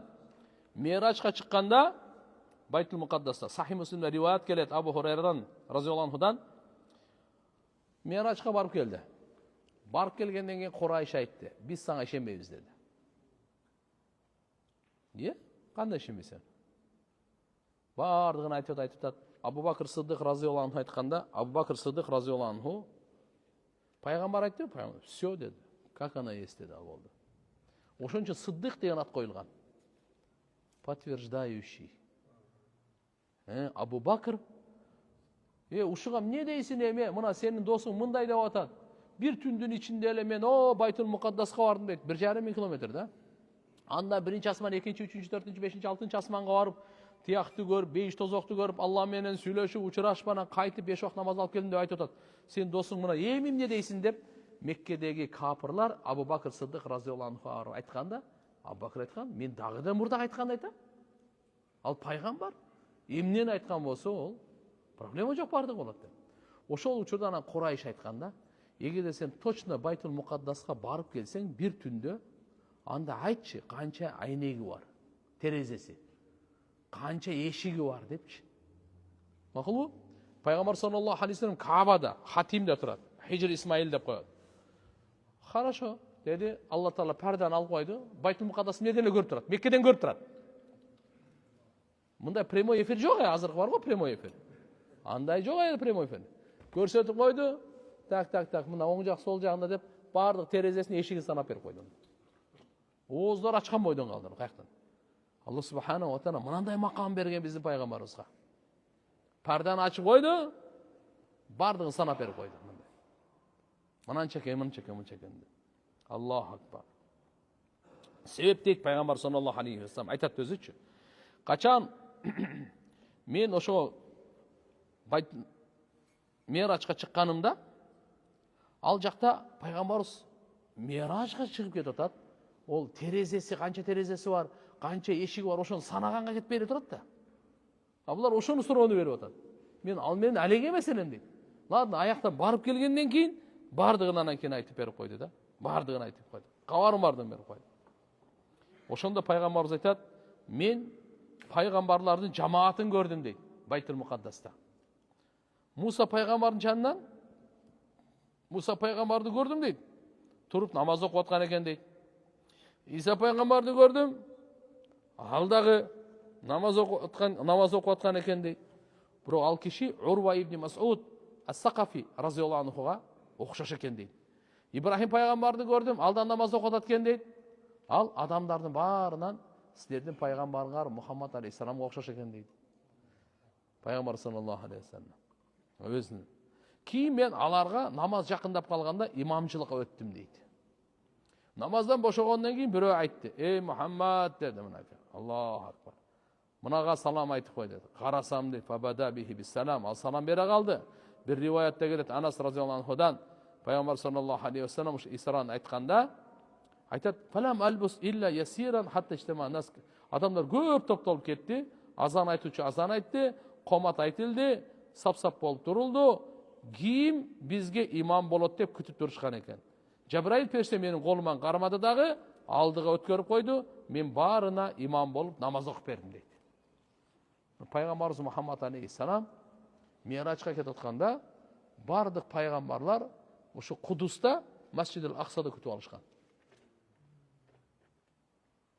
Миражга чыкканда Байтул Мукаддаста Сахи Муслимде риваят келет Абу Хурайрадан разияллаху анхудан. Миражга барып келди. Барып келгенден кийин Курайш айтты: "Биз сага ишенбейбиз" деди. Кандай ишенбейсиң? Бардыгын айтып атат. Абу Бакыр Сыддык разияллаху анху айтканда, Абу Бакыр Сыддык разияллаху анху пайгамбар айтты, пайгамбар "Всё" деди. Как она есть деди, болду. Ошончо Сыддык деген ат коюлган. Подтверждающий. Абу Бакыр: ушуга эмне дейсиң эме? Мына сенин досуң мындай деп атат. Бир түндүн ичинде эле мен Байтул Мукаддаска бардым дейт. 1,5 километр да. Анда биринчи асман, экинчи, үчүнчү, төртүнчү, бешинчи, алтынчы асманга барып, тиякты көрүп, бейиш тозокту көрүп, Алла менен сүйлөшүп, учурашып, анан кайтып 5 вакыт намаз алып келдим деп айтып атат. Сен досуң мына эми эмне дейсиң деп Меккедеги капырлар Абу Бакыр Сыддык разияллаху анху айтканда, Абу Бакыр айткан: "Мен дагы да мурда айтканды айтам. Ал пайгамбар эмнени айткан болсо, ол проблема жок, бардыгы болот" деп. Ошол учурда анан Курайш айтканда: "Эгерде сен точно Байтул Мукаддаска барып келсең, бир түндө анда айтчы, канча айнеги бар, терезеси, канча эшиги бар" депчи. Макулбу? Пайгамбар саллаллаху алейхи ва саллям Каабада, Хатимде турат. Хижр Исмаил деп коет. Хорошо, деди. Алла Таала перданы алып койду. Байтул Мукаддасты эмнеден эле көрүп турат? Меккеден көрүп турат. Мындай прямой эфир жок, азыр бар го прямой эфир. Андай жок прямой эфир. Көрсөтүп койду. Так, мына оң жак, сол жагында деп бардык терезесин, эшигин санап берип койду. Ооздор ачкан бойдон калды. Каяктан? Алла субханаху ва таала мындай макам берген биздин пайгамбарыбызга. Парданы ачып койду, бардыгын санап берип койду. Мынанча экен. Аллаху акбар. Себеп дейт пайгамбар саллаллаху алейхи ва саллам айтат өзүчү. Качан мен ошо Миражга чыкканымда, ал жакта пайгамбарыбыз Миражга чыгып кетип атат. Ол терезеси, канча терезеси бар, канча эшиги бар, ошону санаганга кетпей эле турат да. Булар ошону суроону берип атат. Мен ал менен алеге эмес элем дейт. Ладно, аяктан барып келгенден кийин бардыгын анан кийин айтып берип койду да. Бардыгын айтып койду. Кабарым бардым берип койду. Ошондо пайгамбарыбыз айтат, мен пайгамбарлардын жамаатын көрдүм дейт, Байтул Мукаддаста. Муса пайгамбардын жанынан Муса пайгамбарды көрдүм дейт. Туруп намаз окуп аткан экен дейт. Иса пайгамбарды көрдүм. Ал дагы намаз окуп аткан экен дейт. Бирок ал киши Урва ибн Мас'уд ас-Сакафи разияллаху анхуга окшош экен дейт. Ибрахим пайгамбарды көрдүм, ал да намаз окуп атат экен дейт. Ал адамдардын баарынан силердин пайгамбарыңар Мухаммад алейхиссаламга окшош экен дейт. Пайгамбар саллаллаху алейхи вассалам өзүнүн. Кийин мен аларга намаз жакындап калганда имамчылыкка өттүм дейт. Намаздан бошогондон кийин бирөө айтты: "Эй Мухаммад" деди мынака. Аллаху акбар. Мынага салам айтып кой деди. Карасам дейт, "Фабада бихи биссалам". Ал салам бере калды. Бир риваятта келет, Анас разияллаху анхудан Пайгамбар саллаллаху алейхи вассалам ушу Исраны айтканда айтат: "Фалам албус илля ясиран хатта иштема нас". Адамдар көп топтолуп кетти. Азан айтуучу азан айтты, комат айтылды, сап-сап болуп турулду. Ким бизге имам болот деп күтүп турушкан экен. Жабраил периште менин колуман кармады дагы, алдыга өткөрүп койду. Мен баарына имам болуп намаз окуп бердим дейт. Пайгамбарыбыз Мухаммад алейхиссалам Миражга кетип атканда бардык пайгамбарлар ушу Кудуста Масжидил Аксада күтүп алышкан.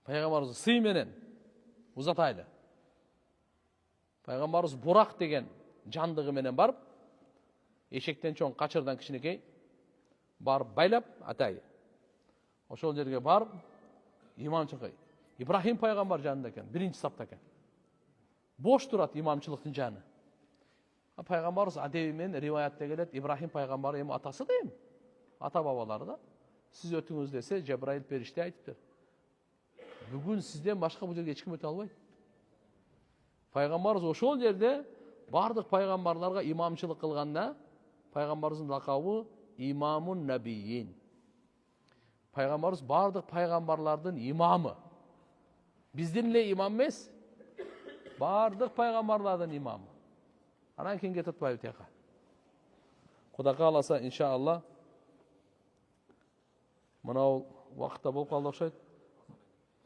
Пайгамбарыбыз сый менен узатайлы. Пайгамбарыбыз Бурак деген жандыгы менен барып, эшектен чоң, качырдан кичинекей барып байлап атай. Ошол жерге барып имамчылык. Ибрахим пайгамбар жанында экен, биринчи сапта экен. Бош турат имамчылыктын жаны. Пайгамбарыбыз адеби менен риваятта келет, Ибрахим пайгамбар эми атасы да эми, ата бабалары да. Сиз өтүңүз десе, Жабраил периште айтыптыр. Бүгүн сизден башка бул жерге эч ким өтө албайт. Пайгамбарыбыз ошол жерде бардык пайгамбарларга имамчылык кылганда, пайгамбарыбыздын лакабы Имамун Набийин. Пайгамбарыбыз бардык пайгамбарлардын имамы. Биздин эле имам эмес, бардык пайгамбарлардын имамы. Анан кийин кетип атпайбы тияка. Кудай кааласа, иншалла, мынау убакытта болуп калды окшойт.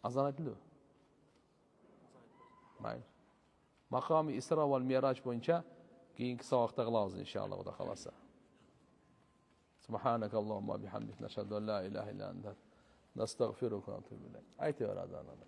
Азан айтылды. Майыр. Маками Исра вал Мирадж боюнча кийинки сабакта кылабыз иншалла, Кудай кааласа. Субханак Аллахумма бихамдик нашхаду ан ла илаха илля анта настагфирука ва натубу илейк. Айта бер азанды.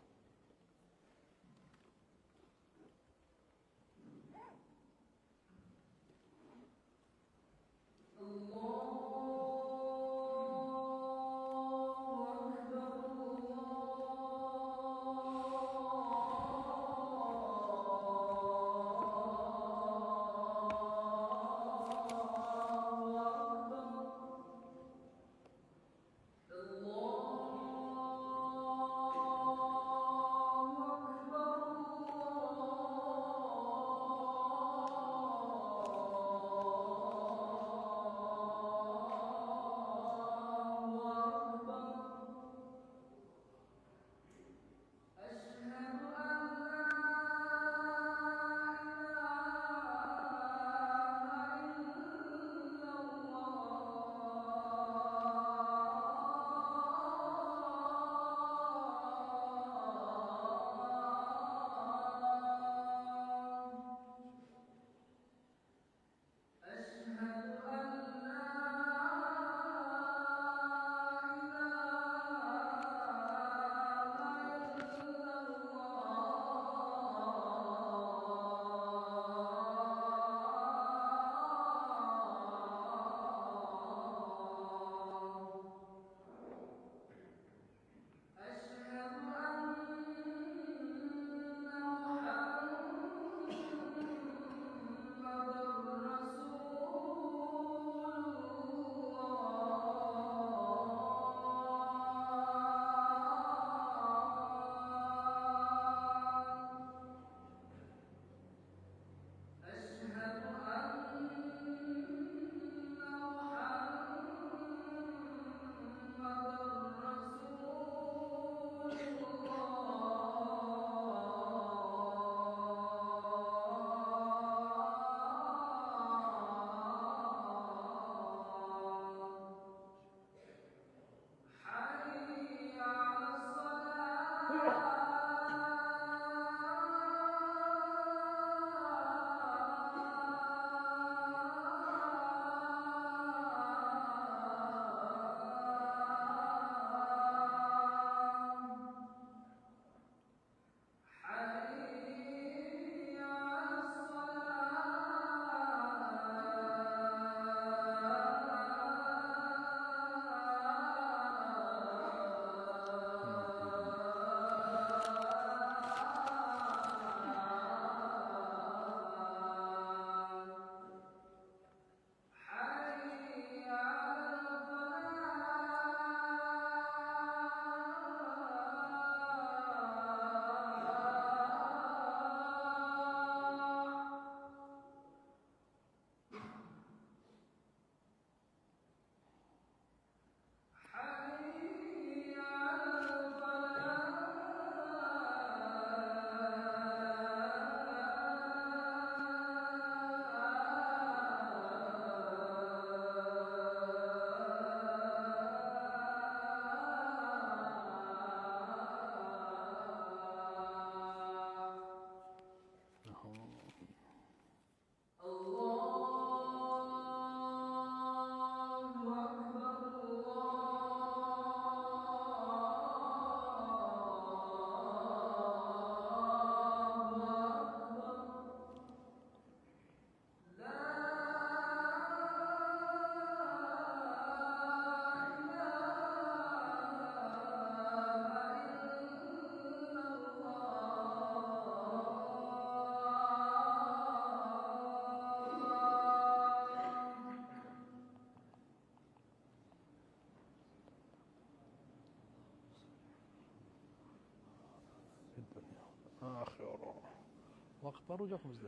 Vaqt var hocam bizde.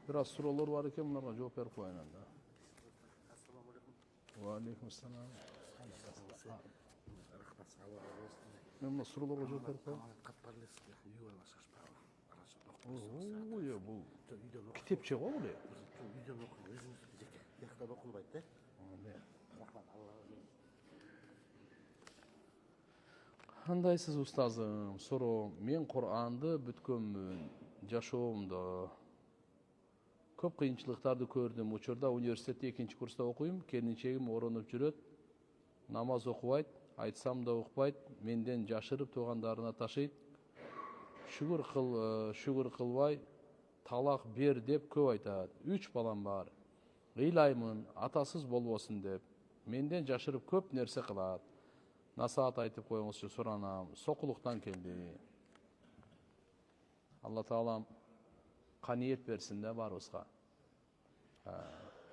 Biraz sorular var iken bunlarga cevap berip koyayın da. Assalomu alaykum. Va alaykum assalom. Rahmat, sağ olun. Men bu sorularga cevap berip koyayım. Qatparlisiga yuvalashib baravar. Oo, ya bu kitapçı var mı? Uydan o'qing, o'zingiz yoqdan o'qilmaydi-da. Rahmat, Alloh razı olsun. Qandaysiz ustazım? So'ro, men Qur'onni bütkömün, jashowumda ko'p qiyinchiliklarni ko'rdim. O'chirda universitetda 2-kursda o'qiyim, kelinchegim o'rinib jurot. Namoz o'qiydi, aytsam da o'qiydi, mendan jashirib to'g'anlarini tashiydi. Shukr qilmay talaq ber deb ko'p aytadi. 3 balam bor. G'iylayman, atasiz bo'lmasin deb. Mendan jashirib ko'p narsa qiladi. Nasihat aytib qo'yingizchi so'ranam. Soquluqdan keldi. Alloh taolam qaniyet bersin de barımızga.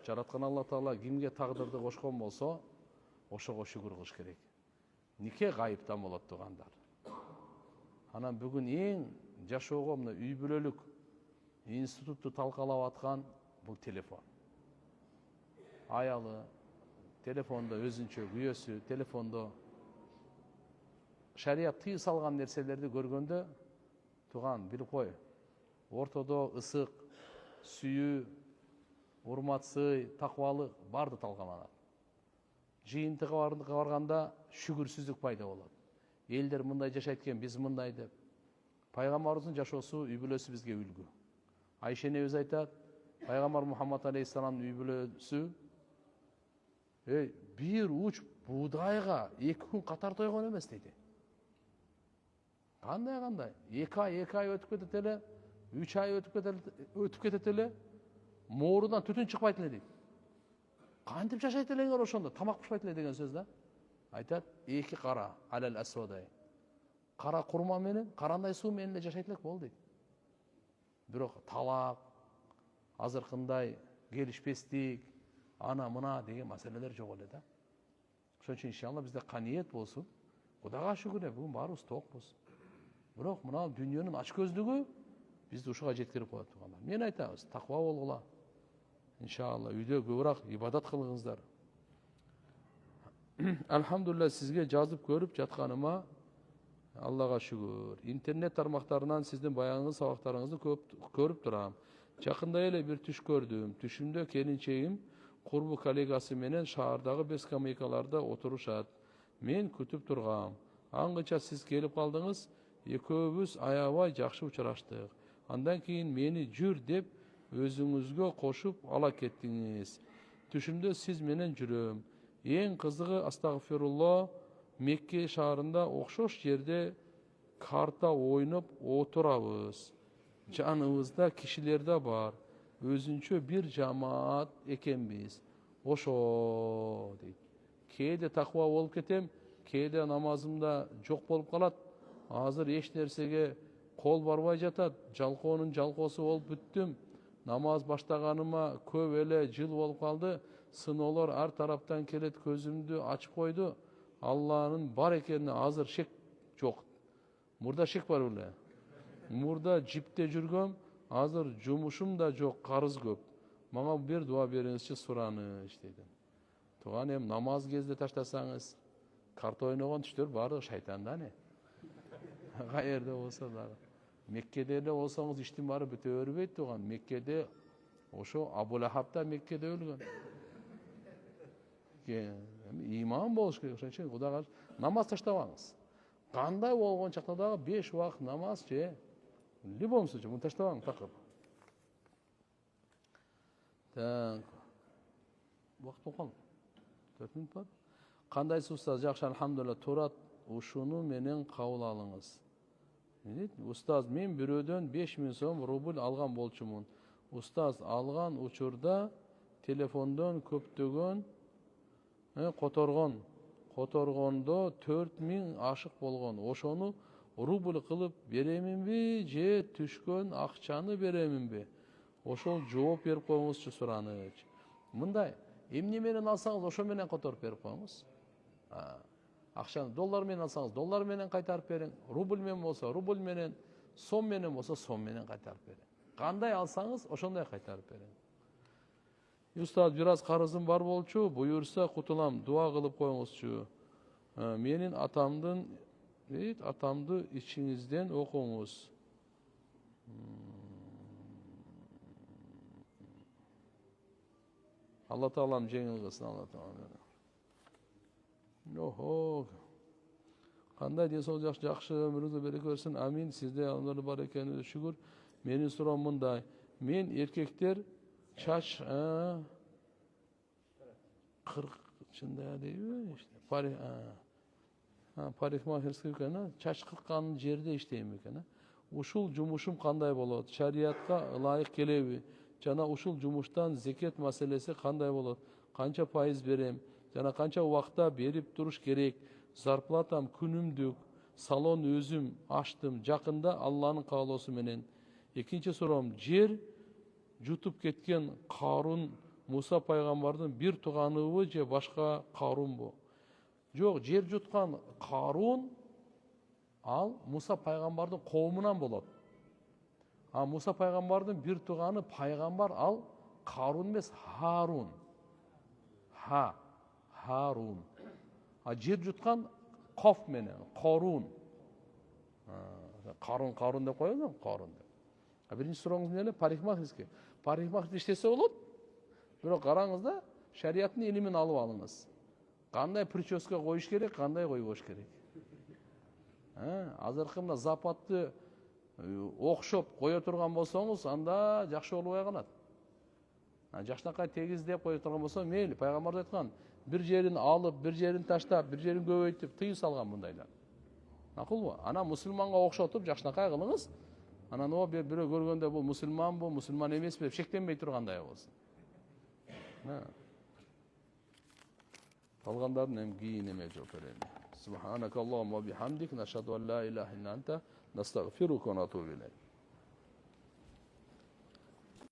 Jaratkan Allah Taala kimge taqdirni qo'shgan bo'lsa, o'shaga shukr qilish kerak. Nike g'ayibdan bo'ladi turganlar. Ana bugun eng jashowga mына uy bulolik institutni talqalab atgan bu telefon. Ayalı telefonda özünçe güyösü, telefonda şariat tıyı salgan nerselerdi görgöndө tuğan bilip koy. Ortada ısık, suyu, urmatсый, takvalık bardı talqalanat. Жыйынтыга барганда шүгүрсүздүк пайда болот. Элдер мындай жашайт экен, биз мындай деп. Пайгамбарыбыздын жашоосу, үй бүлөсү бизге үлгү. Айша эне өзү айтат, Пайгамбар Мухаммад алейхиссаламдын үй бүлөсү bir uç buğdayga 2 gün katar toygon emес deydi. Qanday? 2 ay ötüp ketет эле, 3 ay ötüp ketет эле, moorudan tütün çıkpayt эле deydi. Кантип жашайт элеңер ошондо? Тамак пышпайт эле деген сөз да. Айтат, 2 кара алал асвадай. Кара курма менен, карандай суу менен эле жашайт элек болду дейт. Бирок талак, азыркындай келишпестик, ana mına деген маселелер жок эле да. Ошон үчүн иншалла бизде каниет болсун. Кудайга шүгүр, бүгүн баарыбыз ток болсун. Бирок мына дүйнөнүн ачкөздүгү бизди ушуга жеткирип коет тургандар. Мен айтабыз, таква болгула. Иншалла үйдө көбүрөөк ибадат кылыңыздар. Алхамдулилlah сизге жазып көрүп жатканыма Аллага шүгүр. Интернет тармактарынан сиздин баягы сабактарыңызды көрүп турам. Жакында эле бир түш көрдүм. Түшүмдө келинчегим курбу коллегасы менен шаардагы бескамейкаларда отурушат. Мен күтүп тургам. Аңгыча сиз келип калдыңыз. Экөөбүз аябай жакшы учураштык. Андан кийин мени жүр деп өзүңүзгө кошуп ала кеттиңиз. Түшүмдө сиз менен жүрөм. Эң кызыгы астагфирулла, Мекке шаарында окшош жерде карта ойноп отурабыз. Жаныбызда кишилер да бар. Өзүнчө бир жамаат экенбиз. Ошо дейт. Кээде таква болуп кетем, кээде намазымда жок болуп калат. Азыр эч нерсеге кол барбай жатат. Жалкоонун жалкоосу болуп бүттүм. Намаз баштаганыма көп эле жыл болуп калды. Сыноолор ар тараптан келет, көзүмдү ачып койду. Алланын бар экенине азыр шек жок. Мурда шек бар беле. Мурда жипте жүргөм, азыр жумушум да жок, карыз көп. Мага бир дуа бериңизчи сураныч дейт. Туган эм намаз кезде таштасаңыз, карта ойногон түштөр баары шайтанда не. Каерде болсо дагы. Меккеде эле болсоңуз иштин баары бүтө бербейт туган. Меккеде ошо Абу Лахаб да Меккеде өлгөн. Иман болуш керек, ошон үчүн Кудайга намаз таштабаңыз. Кандай болгон чакта дагы 5 убакыт намаз же. В любом случае, мы таштабаң такыр. Так. Уақыт болған. 4 минут бар. Қандайсыз ұстаз? Жақсы, алхамдулилла. Турат, ушуну менен кабыл алыңыз. Устаз, мен бирөөдөн 5000 сом рубль алган болчумун. Устаз, алган учурда телефондон көптөгөн которгондо 4000 ашык болгон. Ошону рубль кылып береминби же түшкөн акчаны береминби? Ошол жооп берип коюңузчу суранычы. Мындай, эмне менен алсаңыз ошо менен которуп берип коюңуз. Акчаны доллар менен алсаңыз доллар менен кайтарып бериң. Рубль менен болсо рубль менен, сом менен болсо сом менен кайтарып бериң. Кандай алсаңыз ошондой кайтарып бериң. Устаз, бир аз карызым бар болчу, буюрса кутулам, дуа кылып коюңузчу. Менин атамды ичиңизден окуңуз. Алла Таалам жеңил кылсын, Алла Таалам. Охо. Кандай денсаулык жакшы, өмүрүңүзгө береке берсин. Амин. Сизде Алланын бар экенине шүгүр. Менин суроом мындай. Мен эркектер чач 40-чында дейби? Парикмахерский экен, чач кырккан жерде иштейм экен. Ушул жумушум кандай болот? Шариатка ылайык келеби? Жана ушул жумуштан зекет маселеси кандай болот? Канча пайыз берем? Жана канча убакта берип туруш керек? Зарплатам күнүмдүк, салон өзүм аштым, жакында Алланын каалоосу менен. Экинчи суроом, жер жутуп кеткен Карун Муса пайгамбардын бир тууганыбы же башка Карунбу? Жок, жер жуткан Карун ал Муса пайгамбардын коомунан болот. А Муса пайгамбардын бир тууганы пайгамбар ал Карун эмес, Харун. Харун. А жер жуткан Коф менен, Корун. Карун деп коёбу, Карун деп. А биринчи сурооңуз эмне эле? Парикмахерский. Парикмахер иштесе болот. Бирок караңыз да, шариаттын илимин алып алыңыз. Кандай прическа коюш керек, кандай койбош керек. Азыркы мына запатты окшоп кое турган болсоңуз, анда жакшы болбой калат. Жакшынакай тегиздеп кое турган болсо, мейли, пайгамбар айткан, бир жерин алып, бир жерин таштап, бир жерин көбөйтүп, тыйым салган мындайлар. Макулбу? Ана мусулманга окшотуп жакшынакай кылыңыз. Анан о бирөө көргөндө бул мусулманбы, мусулман эмеспи деп шектенбей тургандай болсун. Калгандардын эми кийин эме жооп берели. Субханакаллахумма ва бихамдик, нашхаду ан ла илаха илля анта, настагфирука ва натубу илейк.